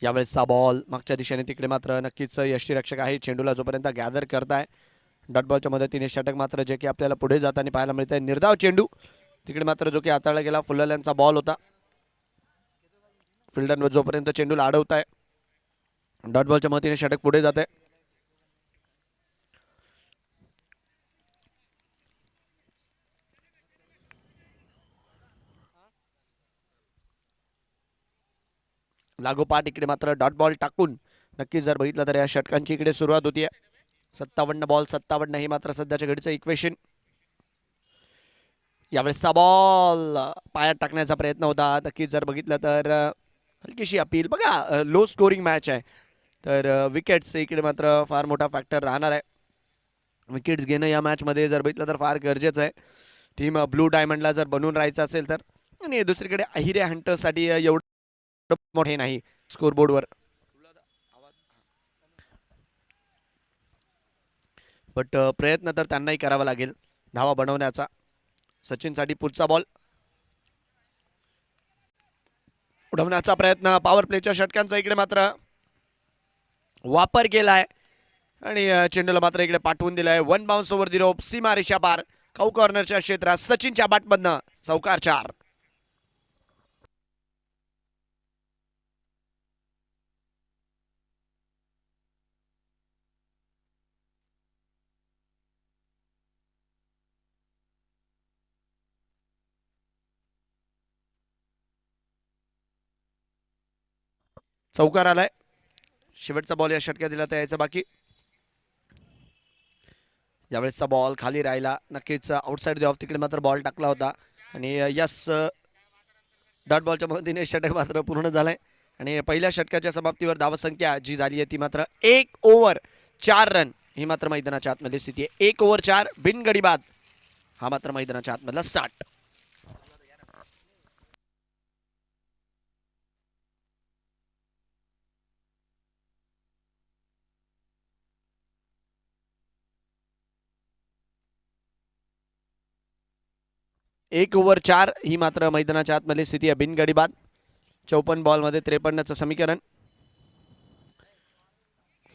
यावेळेसचा बॉल मागच्या दिशेने, तिकडे मात्र नक्कीच यष्टीरक्षक आहे चेंडूला जोपर्यंत गॅदर करताय. डॉट बॉलच्या मदतीने षटक मात्र जे की आपल्याला पुढे जाताना पाहायला मिळतंय. निर्धाव चेंडू तिकडे मात्र जो की हाताळला गेला, फुलरल्यांचा बॉल होता. फिल्डर जोपर्यंत चेंडूला अडवताय, डॉट बॉलच्या मदतीने षटक पुढे जाते. लागोपाठ इकडे मात्र डॉट बॉल टाकून नक्कीच जर बघितलं तर या षटकांची इकडे सुरुवात होतीये. 57 बॉल 57 ही मात्र सध्याच्या घडीचं इक्वेशन. यावेळेसचा बॉल पायात टाकण्याचा प्रयत्न होता. नक्कीच जर बघितलं तर हलकीशी अपील. बघा लो स्कोरिंग मॅच आहे, तर विकेट्स इकडे मात्र फार मोठा फॅक्टर राहणार आहे. विकेट्स घेणं या मॅचमध्ये जर बघितलं तर फार गरजेचं आहे. टीम ब्लू डायमंडला जर बनवून राहायचं असेल तर. आणि दुसरीकडे अहिरे हंटरसाठी एवढं मोठे नाही स्कोरबोर्डवर, बट प्रयत्न तर त्यांनाही करावा लागेल धावा बनवण्याचा. सचिनसाठी पुढचा बॉल उडवण्याचा प्रयत्न. पॉवर प्लेच्या षटकांचा इकडे मात्र वापर केलाय आणि चेंडूला मात्र इकडे पाठवून दिलाय. वन बाउन्स ओव्हर दी रोप, सीमा रेषा पार, कौ कॉर्नरच्या क्षेत्रात सचिनच्या बॅटमधनं चौकार 4. चौकार आलाय. शेवटचा बॉल या षटकात दिला तर यायचा बाकी. यावेळेसचा बॉल खाली राहिला. नक्कीच आउटसाइड द ऑफ तिकडे मात्र बॉल टाकला होता आणि यस डॉट बॉलच्या मदतीने षटक मात्र पूर्ण झालंय. आणि पहिल्या षटकाच्या समाप्तीवर धावसंख्या जी झाली आहे ती मात्र 1 ओव्हर 4 रन ही मात्र मैदानाच्या आतमध्ये स्थिती आहे. 1 ओव्हर 4 बिनगडी बाद हा मात्र मैदानाच्या आतमधला स्टार्ट. एक ओव्हर 4 ही मात्र मैदानाच्या आतमधली स्थिती आहे बिनगडी बाद. 54 बॉलमध्ये 53चं समीकरण.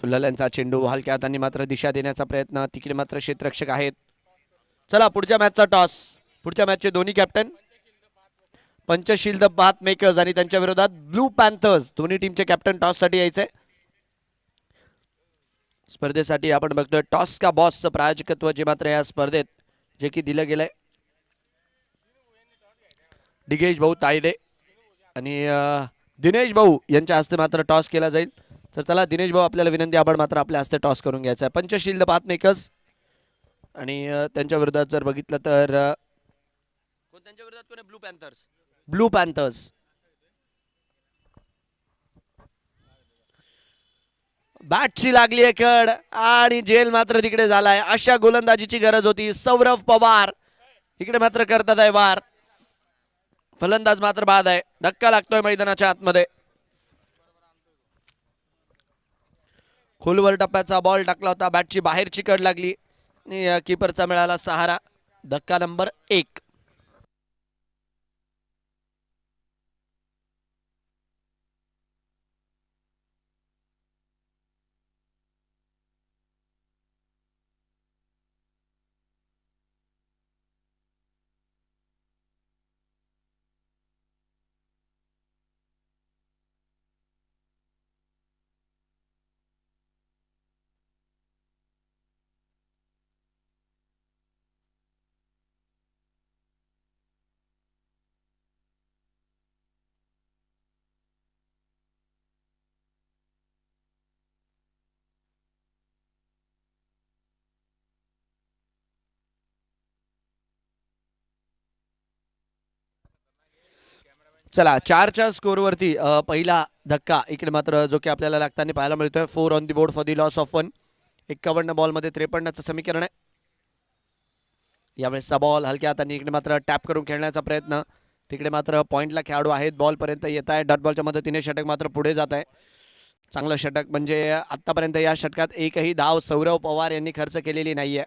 फुलरल्यांचा चेंडू हलक्या हातांनी मात्र दिशा देण्याचा प्रयत्न. तिकडे मात्र क्षेत्ररक्षक आहेत. चला पुढच्या मॅचचा टॉस. पुढच्या मॅचचे दोन्ही captain Panchsheel the bath makers आणि त्यांच्या विरोधात ब्लू पॅन्थर्स, दोन्ही टीमचे कॅप्टन टॉससाठी यायचे. स्पर्धेसाठी आपण बघतोय टॉस का बॉसचं प्रायोजकत्व जे मात्र या स्पर्धेत जे की दिलं गेलंय डिगेश भाऊ तायडे आणि दिनेश भाऊ यांच्या हस्ते मात्र टॉस केला जाईल. तर चला दिनेश भाऊ आपल्याला विनंती, आपण मात्र आपल्या हस्ते टॉस करून घ्यायचा आहे. पंचशील द बाथ मेकर्स आणि त्यांच्या विरोधात जर बघितलं तर त्यांच्या विरोधात कोण आहे? Blue Panthers. ब्लू पॅन्थर्स बॅटची लागली आहे कड आणि जेल मात्र तिकडे झालाय. अशा गोलंदाजीची गरज होती. सौरभ पवार इकडे मात्र करतात आहे वार. फलंदाज मात्र बाद आहे. धक्का लागतोय मैदानाच्या आतमध्ये. खोलवर टप्प्याचा बॉल टाकला होता. बॅटची बाहेरची कड लागली आणि कीपरचा मिळाला सहारा. धक्का नंबर 1. चला 4च्या स्कोरवरती पहिला धक्का इकडे मात्र जो की आपल्याला लागताना पाहायला मिळतोय. 4 on the board for the loss of 1. 51 बॉलमध्ये 53चं समीकरण आहे. यावेळेसचा बॉल हलक्या हाताने इकडे मात्र टॅप करून खेळण्याचा प्रयत्न. तिकडे मात्र पॉइंटला खेळाडू आहेत. बॉलपर्यंत येत आहे. डॉट बॉलच्या मदतीने षटक मात्र पुढे जात आहे. चांगलं षटक म्हणजे आतापर्यंत या षटकात एकही धाव सौरव पवार यांनी खर्च केलेली नाहीये.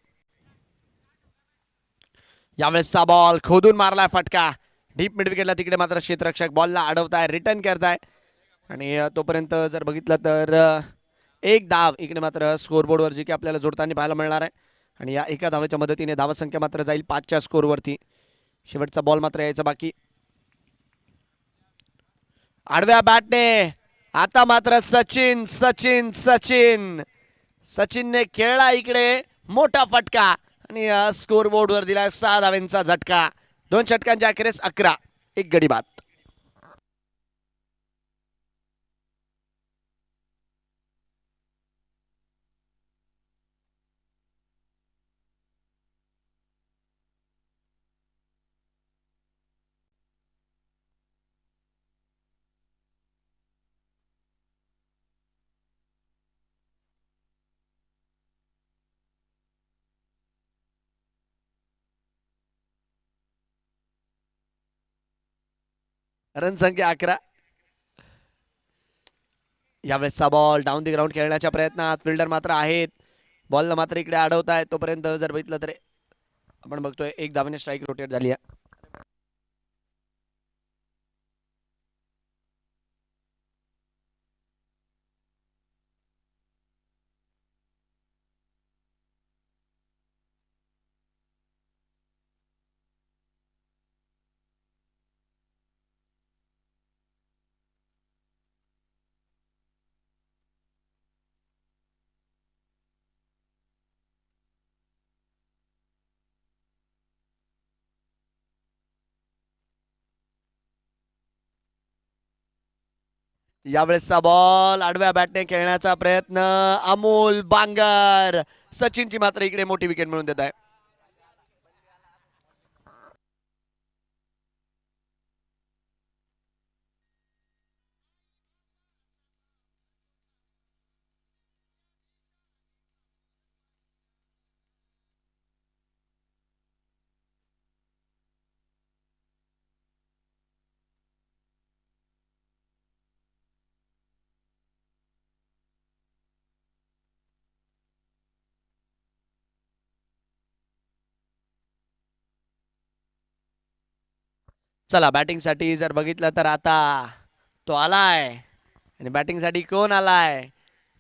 यावेळेसचा बॉल खोदून मारलाय फटका. डीप मिड विकेटला. तिकडे मात्र क्षेत्ररक्षक बॉलला अडवताय, रिटर्न करताय. आणि तोपर्यंत जर बघितलं तर एक धाव इकडे मात्र स्कोरबोर्डवर जी की आपल्याला जोडताना पाहायला मिळणार आहे. आणि या एका धावेच्या मदतीने धावसंख्या मात्र जाईल 5च्या स्कोरवरती. शेवटचा बॉल मात्र यायचा बाकी. आडव्या बॅटने आता मात्र सचिन सचिन सचिन सचिनने खेळला इकडे मोठा फटका आणि स्कोरबोर्डवर दिला 6 धावेंचा झटका. 2 षटकांच्या अखेरीस 11 एक गडी बाद. रन संख्या 11. यावेळेसचा बॉल डाऊन दी ग्राउंड खेळण्याच्या प्रयत्नात फिल्डर मात्र आहेत. बॉलला मात्र इकडे अडवत आहे. तोपर्यंत जर बघितलं तर आपण बघतोय एक धावेने स्ट्राईक रोटेट झाली आहे. यावेळेसचा बॉल आडव्या बॅटने खेळण्याचा प्रयत्न अमोल बांगर. सचिनची मात्र इकडे मोठी विकेट मिळवून देत आहे. चला बॅटिंगसाठी जर बघितलं तर आता तो आलाय. आणि बॅटिंगसाठी कोण आलाय?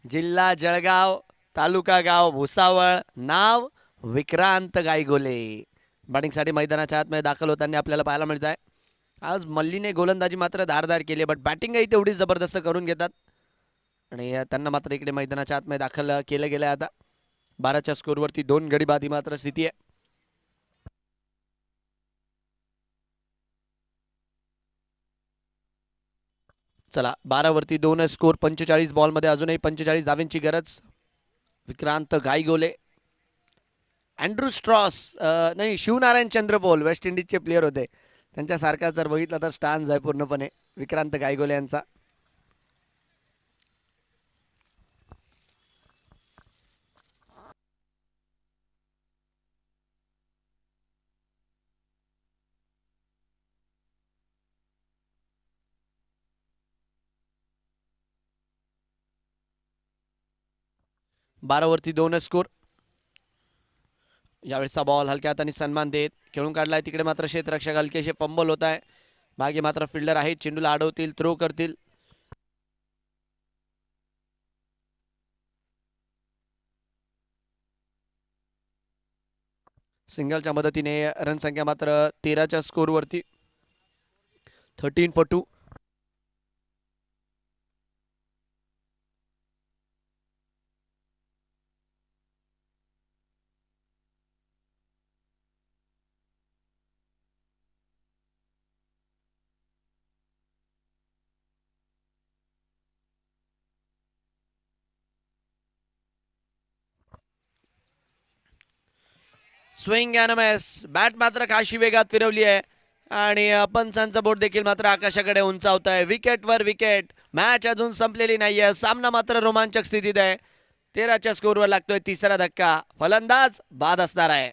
जिल्हा जळगाव, तालुका गाव भुसावळ, नाव विक्रांत गायगोले. बॅटिंगसाठी मैदानाच्या आतमध्ये दाखल होताना आपल्याला पाहायला मिळत आहे. आज मल्लीने गोलंदाजी मात्र धारदार केली, बट बॅटिंगही तेवढीच जबरदस्त करून घेतात. आणि त्यांना मात्र इकडे मैदानाच्या आतमध्ये दाखल केलं गेलं. आता 12च्या स्कोरवरती 2 गडी बाद ही मात्र स्थिती आहे. चला 12 वरती 2 स्कोर. 45 बॉलमध्ये अजूनही 45 धावेंची गरज. विक्रांत गायगोले, अँड्रू स्ट्रॉस नाही शिवनारायण चंद्रपोल वेस्ट इंडिजचे प्लेयर होते. त्यांच्यासारखा जर बघितलं तर स्टान्स आहे पूर्णपणे विक्रांत गायगोले यांचा. बारावरती 2 स्कोर. यावेळेसचा बॉल हलक्या हाताने सन्मान देत खेळून काढलाय. तिकडे मात्र क्षेत्ररक्षक हलकेशे फंबल होत आहे. मागे मात्र फिल्डर आहेत, चेंडूला अडवतील, थ्रो करतील. सिंगलच्या मदतीने रन संख्या मात्र 13च्या स्कोरवरती 13 for 2. Swing and miss. Bat मात्र काशी वेगात फिरवली आहे आणि पंचांचा बोट देखील मात्र आकाशाकडे उंचावत आहे. विकेटवर विकेट. मॅच अजून संपलेली नाहीये. सामना मात्र रोमांचक स्थितीत आहे. 13च्या स्कोरवर लागतोय तिसरा धक्का. फलंदाज बाद असणार आहे.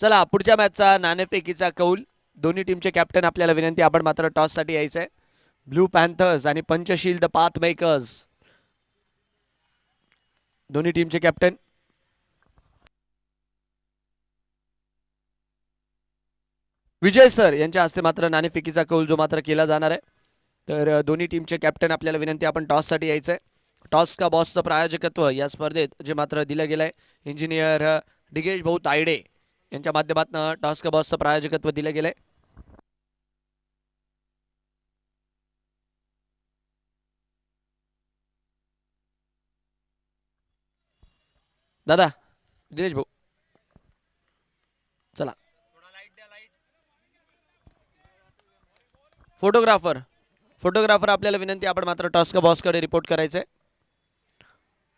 चला पुढच्या मॅचचा नाणेफेकीचा कौल. दोन्ही टीमचे कॅप्टन आपल्याला विनंती, आपण मात्र टॉससाठी यायचंय. ब्लू पॅन्थर्स आणि पंचशील द पाथ मेकर्स दोन्ही टीमचे कॅप्टन विजय सर यांच्या हस्ते मात्र नाणेफेकीचा कौल जो मात्र केला जाणार आहे. तर दोन्ही टीमचे कॅप्टन आपल्याला विनंती आपण टॉससाठी यायचं आहे. टॉस का बॉसचं प्रायोजकत्व या स्पर्धेत जे मात्र दिलं गेलं आहे इंजिनियर डिगेश भाऊ तायडे यांच्या माध्यमातून टॉस का बॉसचं प्रायोजकत्व दिलं गेलंय. दादा दिनेश भाऊ चला. फोटोग्राफर आपल्याला विनंती आपण मात्र टॉस का बॉसकडे रिपोर्ट करायचंय.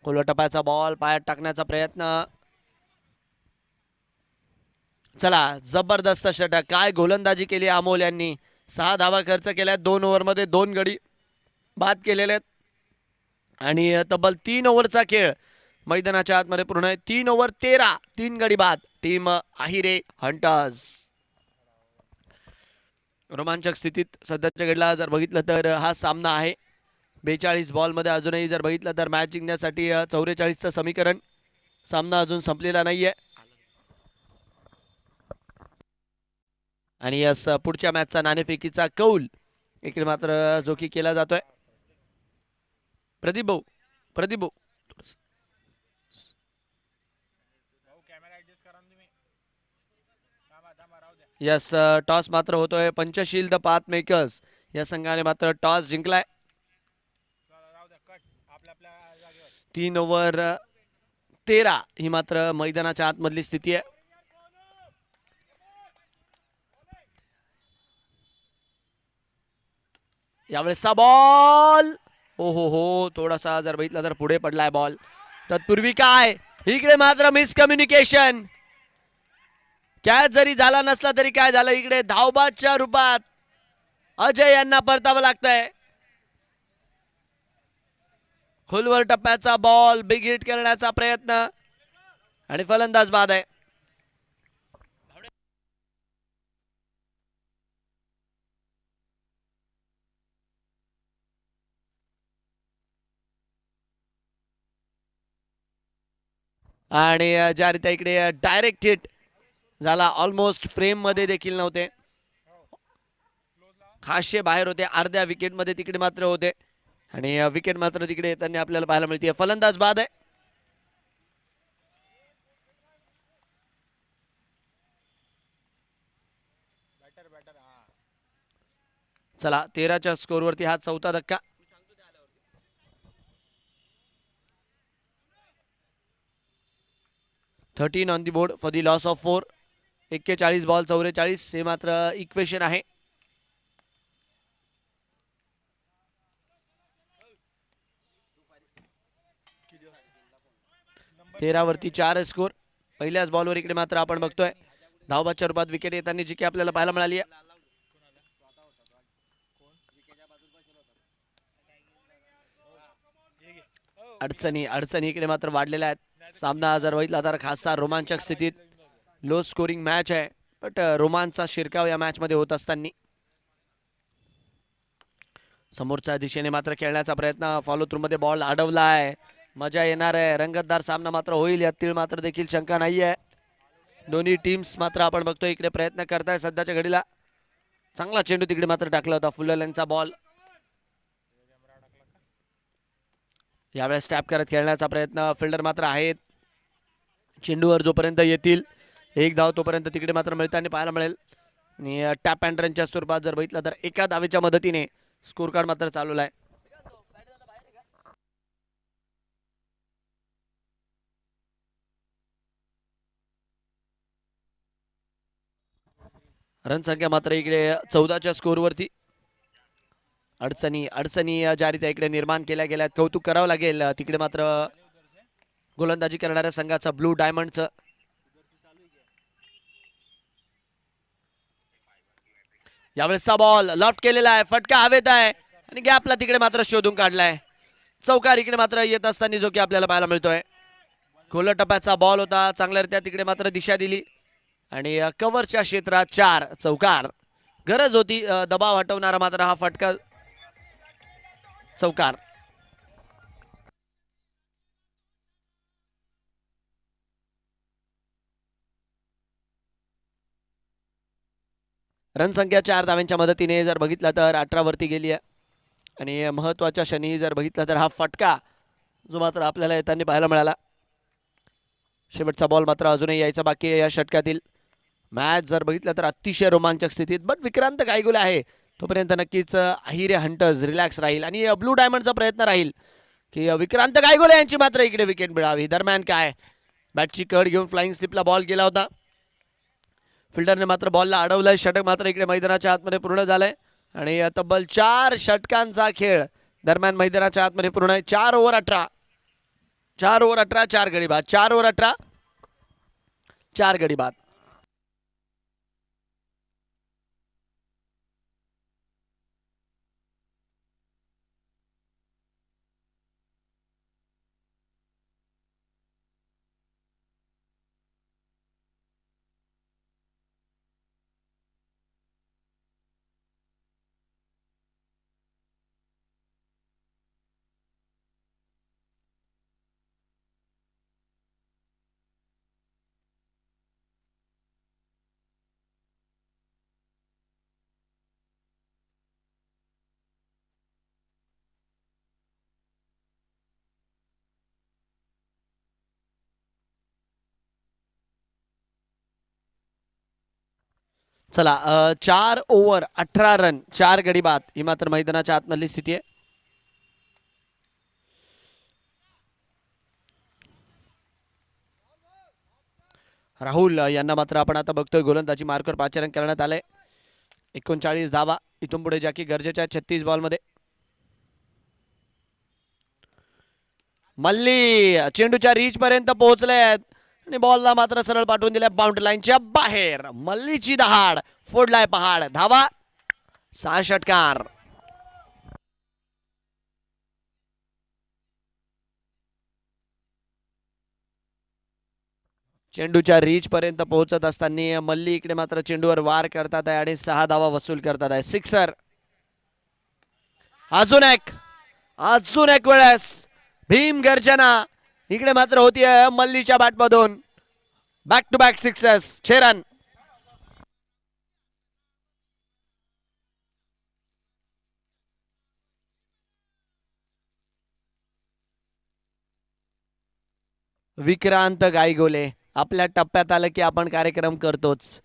खोलवा टप्प्याचा बॉल पायात टाकण्याचा प्रयत्न. चला जबरदस्त षटक. काय गोलंदाजी केली अमोल यांनी. 6 धावा खर्च केल्या 2 ओव्हरमध्ये 2 गडी बाद केलेले आहेत आणि तब्बल 3 ओव्हरचा खेळ मैदानाच्या आतमध्ये पूर्ण आहे. 3 ओव्हर 13 3 गडी बाद. टीम आहिरे हंटर्स रोमांचक स्थितीत सध्याच्या घडीला जर बघितलं तर हा सामना आहे. 42 बॉलमध्ये अजूनही जर बघितलं तर मॅच जिंकण्यासाठी 44चं समीकरण. सामना अजून संपलेला नाहीये आणि यस पुढच्या मॅचचा नाणेफेकीचा कौल इकडे मात्र जो की केला जातोय. प्रदीप भाऊ यस टॉस मात्र होतोय. पंचशील द पाथ मेकर्स या संघाने मात्र टॉस जिंकलाय. 3 ओव्हर 13 ही मात्र मैदानाच्या आतमधली स्थिती आहे. यावेळेसचा बॉल हो थोडासा जर बघितला तर पुढे पडलाय बॉल. तत्पूर्वी काय इकडे मात्र मिसकम्युनिकेशन. कॅच जरी झाला नसला तरी काय झालं इकडे धावबादच्या रूपात अजय यांना परतावं लागतंय. खोलवर टप्प्याचा बॉल बिग हिट करण्याचा प्रयत्न आणि फलंदाज बाद आहे. आणि ज्या रीत्या इकडे डायरेक्ट हिट झाला ऑलमोस्ट फ्रेम मध्ये देखील नव्हते. खासशे बाहेर होते. अर्ध्या विकेट मध्ये तिकडे मात्र होते आणि विकेट मात्र तिकडे येताना आपल्याला पाहायला मिळते. फलंदाज बाद आहे. चला 13च्या स्कोरवरती हा 4था धक्का. Thirteen on the board for the loss of 4. 41 ball 44 हे मात्र इक्वेशन आहे. वरती 4 स्कोर. पहिल्याच बॉलवर इकडे मात्र आपण बघतोय धावबादच्या रूपात विकेट येताना जी की आपल्याला पाहायला मिळाली आहे. अडचणी इकडे मात्र वाढलेल्या आहेत. सामना जर बघितला तर खासा रोमांचक स्थितीत लो स्कोरिंग मॅच आहे बट रोमांचचा शिरकाव या मॅच मध्ये होत असताना समोरच्या दिशेने मात्र खेळण्याचा प्रयत्न. फॉलो थ्रू मध्ये बॉल अडवलाय. मजा येणार आहे. रंगतदार सामना मात्र होईल यातील मात्र देखील शंका नाही आहे. दोन्ही टीम्स मात्र आपण बघतोय इकडे प्रयत्न करताय सध्याच्या घडीला. चांगला चेंडू तिकडे मात्र टाकला होता फुलर यांचा बॉल. यावेळेस टॅप करत खेळण्याचा प्रयत्न. फिल्डर मात्र आहेत. चेंडूवर जोपर्यंत येतील 1 धाव तोपर्यंत तिकडे मात्र मिळताना पाहायला मिळेल आणि टॅप अँड रनच्या स्वरूपात जर बघितलं तर एका धावेच्या मदतीने स्कोर कार्ड मात्र चालवला आहे. रन संख्या मात्र इकडे 14च्या स्कोरवरती. अडचणी ज्या रीत्या इकडे निर्माण केल्या गेल्यात कौतुक करावं लागेल. तिकडे मात्र गोलंदाजी करणाऱ्या संघाचा ब्लू डायमंडचं यावेळेसचा बॉल लॉफ्ट केलेला आहे. फटका हवेत आहे आणि गॅपला तिकडे मात्र शोधून काढलाय. चौकार इकडे मात्र येत असताना जो की आपल्याला पाहायला मिळतोय. खोल टप्प्याचा बॉल होता. चांगल्यारीत्या तिकडे मात्र दिशा दिली आणि कव्हरच्या क्षेत्रात 4 चौकार. गरज होती दबाव हटवणारा मात्र हा फटका चौकार. रन संख्या 4 धाव्यांच्या मदतीने जर बघितलं तर 18 वरती गेली आहे. आणि महत्त्वाच्या क्षणी जर बघितलं तर हा फटका जो मात्र आपल्याला येताना पाहायला मिळाला. शेवटचा बॉल मात्र अजूनही यायचा बाकी आहे या षटकातील. मॅच जर बघितलं तर अतिशय रोमांचक स्थितीत, बट विक्रांत गायगुले आहे तोपर्यंत नक्कीच अहिरे हंटर्स रिलॅक्स राहील आणि ब्लू डायमंडचा प्रयत्न राहील की विक्रांत गायगुले यांची मात्र इकडे विकेट मिळावी. दरम्यान काय बॅटची कड घेऊन फ्लाइंग स्लिपला बॉल गेला होता. फिल्डरने मात्र बॉलला अडवलंय. षटक मात्र इकडे मैदानाच्या आतमध्ये पूर्ण झालंय आणि तब्बल 4 षटकांचा खेळ दरम्यान मैदानाच्या आतमध्ये पूर्ण आहे. 4 ओव्हर 18, 4 ओव्हर 18, 4 गडी बाद, 4 ओव्हर 18, 4 गडी बाद. चला 4 ओव्हर 18 रन 4 गडी बाद ही मात्र मैदानाच्या आतमधली स्थिती आहे. राहुल यांना मात्र आपण आता बघतोय गोलंदाजी मार्कवर पाचारण करण्यात आलंय. 39 धावा इथून पुढे ज्या की गरजेच्या 36 बॉलमध्ये. मल्ली चेंडूच्या रीच पर्यंत पोहोचले आहेत आणि बॉलला मात्र सरळ पाठवून दिल्या बाउंड्री लाईनच्या बाहेर. मल्लीची दहाड फोडलाय पहाड. धावा 6 षटकार. चेंडूच्या रीच पर्यंत पोहोचत असताना मल्ली इकडे मात्र चेंडूवर वार करतात आहे आणि 6 धावा वसूल करतात आहे. सिक्सर. अजून एक वेळेस भीम गर्जना इकडे मात्र होतीये मल्लीच्या बॅटमधून. Back to back sixes. 6 run. Vikrant Gaygule आपल्या टप्प्यात आलं की आपण कार्यक्रम करतोच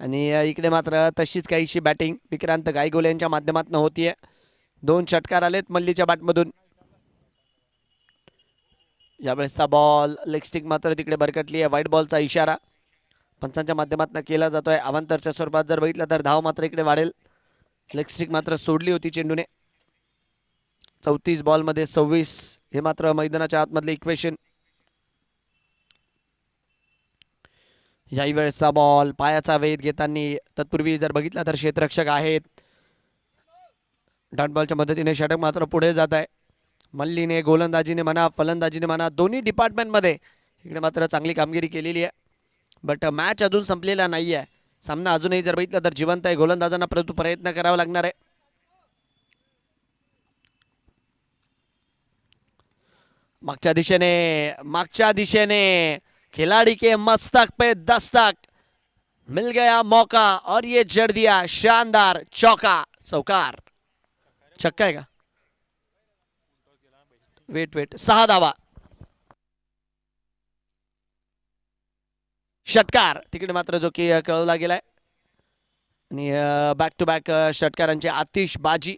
आणि इकडे मात्र तशीच काहीशी बॅटिंग विक्रांत गायगुले यांच्या माध्यमातून होतीये. 2 षटकार आलेत मल्लीच्या बॅटमधून. यावेळेसचा बॉल लेग स्टिक मात्र तिकडे बरकटली आहे. व्हाईट बॉलचा इशारा पंचांच्या माध्यमातून केला जातोय. अवांतरच्या स्वरूपात जर बघितलं तर धाव मात्र इकडे वाढेल. लेग स्टिक मात्र सोडली होती चेंडूने. 34 बॉलमध्ये 26 हे मात्र मैदानाच्या आतमधले इक्वेशन. याही वेळेसचा बॉल पायाचा वेध घेताना तत्पूर्वी जर बघितलं तर क्षेत्ररक्षक आहेत. डॉट बॉलच्या मदतीने षटक मात्र पुढे जात आहे. मल्लीने गोलंदाजीने म्हणा फलंदाजीने म्हणा दोन्ही डिपार्टमेंटमध्ये इकडे मात्र चांगली कामगिरी केलेली आहे. बट मॅच अजून संपलेला नाही आहे. सामना अजूनही जर बघितलं तर जिवंत आहे. गोलंदाजांना परंतु प्रयत्न करावा लागणार आहे. मागच्या दिशेने खिलाड़ी के मस्तक पे दस्तक मिल गया मौका और ये जड़ दिया शानदार चौका. चौकार. छक्का आहे का? वेट 6 धावा. षटकार तिकडे मात्र जो की कळवला गेलाय आणि बॅक टू बॅक षटकारांची आतिषबाजी.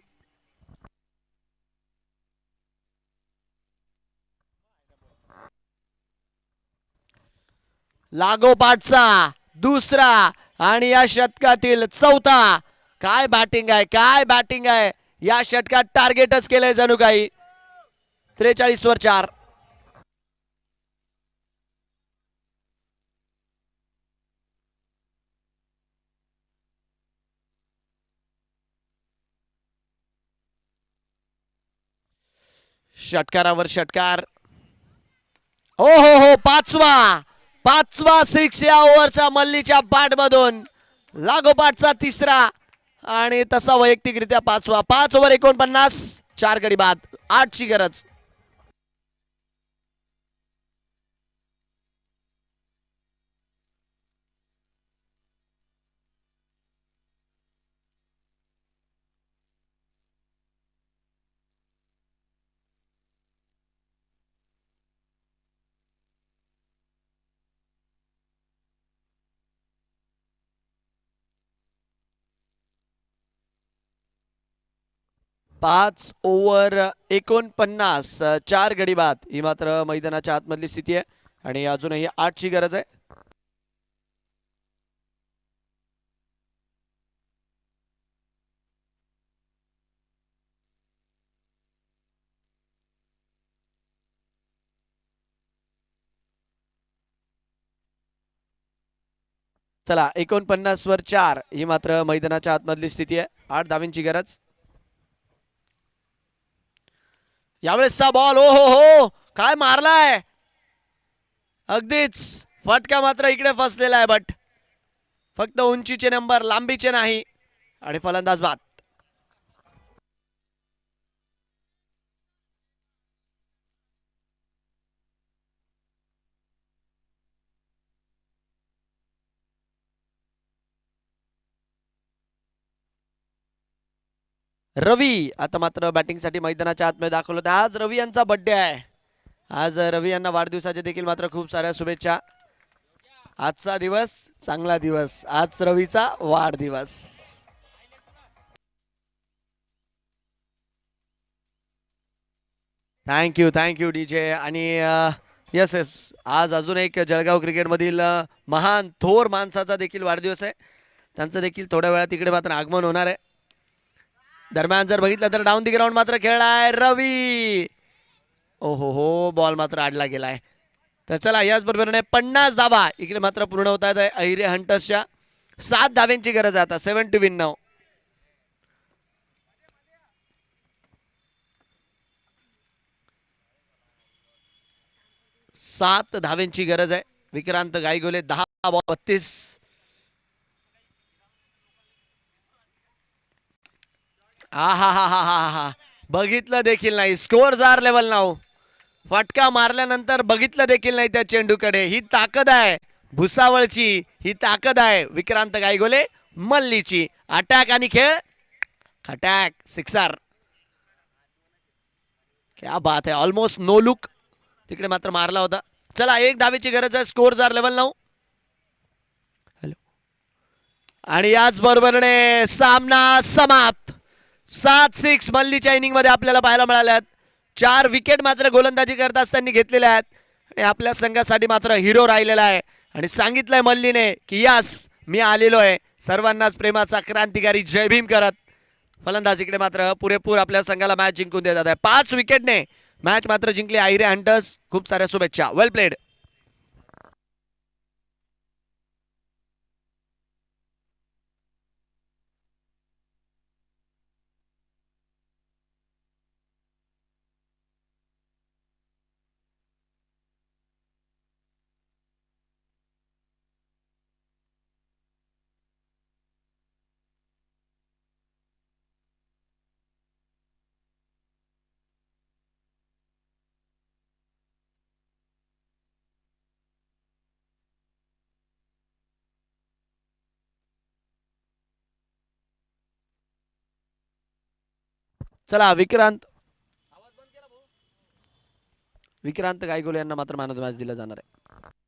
लागोपाठचा दुसरा आणि या षटकातील चौथा. काय बॅटिंग आहे या षटकात. टार्गेटच केलंय जणू काही. 43 वर 4. षटकारावर षटकार. हो पाचवा 6 या ओव्हरचा मल्लीच्या बॅटमधून. लागोपाठचा तिसरा आणि तसा वैयक्तिकरित्या 5वा. 5 ओव्हर 49 4 गडी बाद, 8ची गरज. पाच ओव्हर 49, 4 गडी बाद ही मात्र मैदानाच्या आतमधली स्थिती आहे आणि अजूनही 8ची गरज आहे. चला 49 वर 4 ही मात्र मैदानाच्या आतमधली स्थिती आहे. 8 धावांची गरज. यावेळेसचा बॉल, ओ हो हो, काय मारलाय, अगदीच फटका मात्र इकडे फसलेला आहे, बट फक्त उंचीचे नंबर, लांबीचे नाही. आणि फलंदाज बाद. रवी आता मात्र बॅटिंगसाठी मैदानाच्या आतमध्ये दाखवलं होतं. आज रवी यांचा बर्थडे आहे. आज रवी यांना वाढदिवसाचे देखील मात्र खूप साऱ्या शुभेच्छा. आजचा दिवस चांगला दिवस, आज रवीचा वाढदिवस. Thank you DJ. आणि यस यस, आज अजून एक जळगाव क्रिकेटमधील महान थोर माणसाचा देखील वाढदिवस आहे. त्यांचं देखील थोड्या वेळात तिकडे मात्र आगमन होणार आहे. दरम्यान जर बघितलं तर डाऊन दी ग्राउंड मात्र खेळलाय रवी. ओ हो हो, बॉल मात्र आडला गेलाय. तर चला याचबरोबर 50 धावा इकडे मात्र पूर्ण होत आहेत अहिरे हंटर्सच्या. 7 धाव्यांची गरज आहे आता. 7 टू विन नाव. 7 धाव्यांची गरज आहे. विक्रांत गायगोले 10 बॉल 32. हा हा हा हा हा हा, बघितलं देखील नाही. स्कोर जार लेवल नाव. फटका मारल्यानंतर बघितलं देखील नाही त्या चेंडूकडे. ही ताकद आहे भुसावळची, ही ताकद आहे विक्रांत गायगोले मल्लीची. अटॅक आणि खेळ, अटॅक, सिक्सर. क्या बात आहे. ऑलमोस्ट नो लुक तिकडे मात्र मारला होता. चला 1 धावेची गरज आहे. स्कोर जार लेवल 9. हॅलो. आणि याच बरोबरने सामना समाप्त. 7-6 मल्लीच्या इनिंग मध्ये आपल्याला पाहायला मिळाल्यात. 4 विकेट मात्र गोलंदाजी करत असताना घेतलेल्या आहेत आणि आपल्या संघासाठी मात्र हिरो राहिलेला आहे. आणि सांगितलंय मल्लीने की यस, मी आलेलो आहे सर्वांनाच प्रेमाचा क्रांतिकारी जय भीम करत. फलंदाज इकडे मात्र पुरेपूर आपल्या संघाला मॅच जिंकून देतात आहे. 5 विकेटने मॅच मात्र जिंकली आहिरे हंटर्स. खूप साऱ्या शुभेच्छा. वेल प्लेड. चला विक्रांत गायगोले यांना मात्र मॅन ऑफ द मॅच दिला जाणार आहे.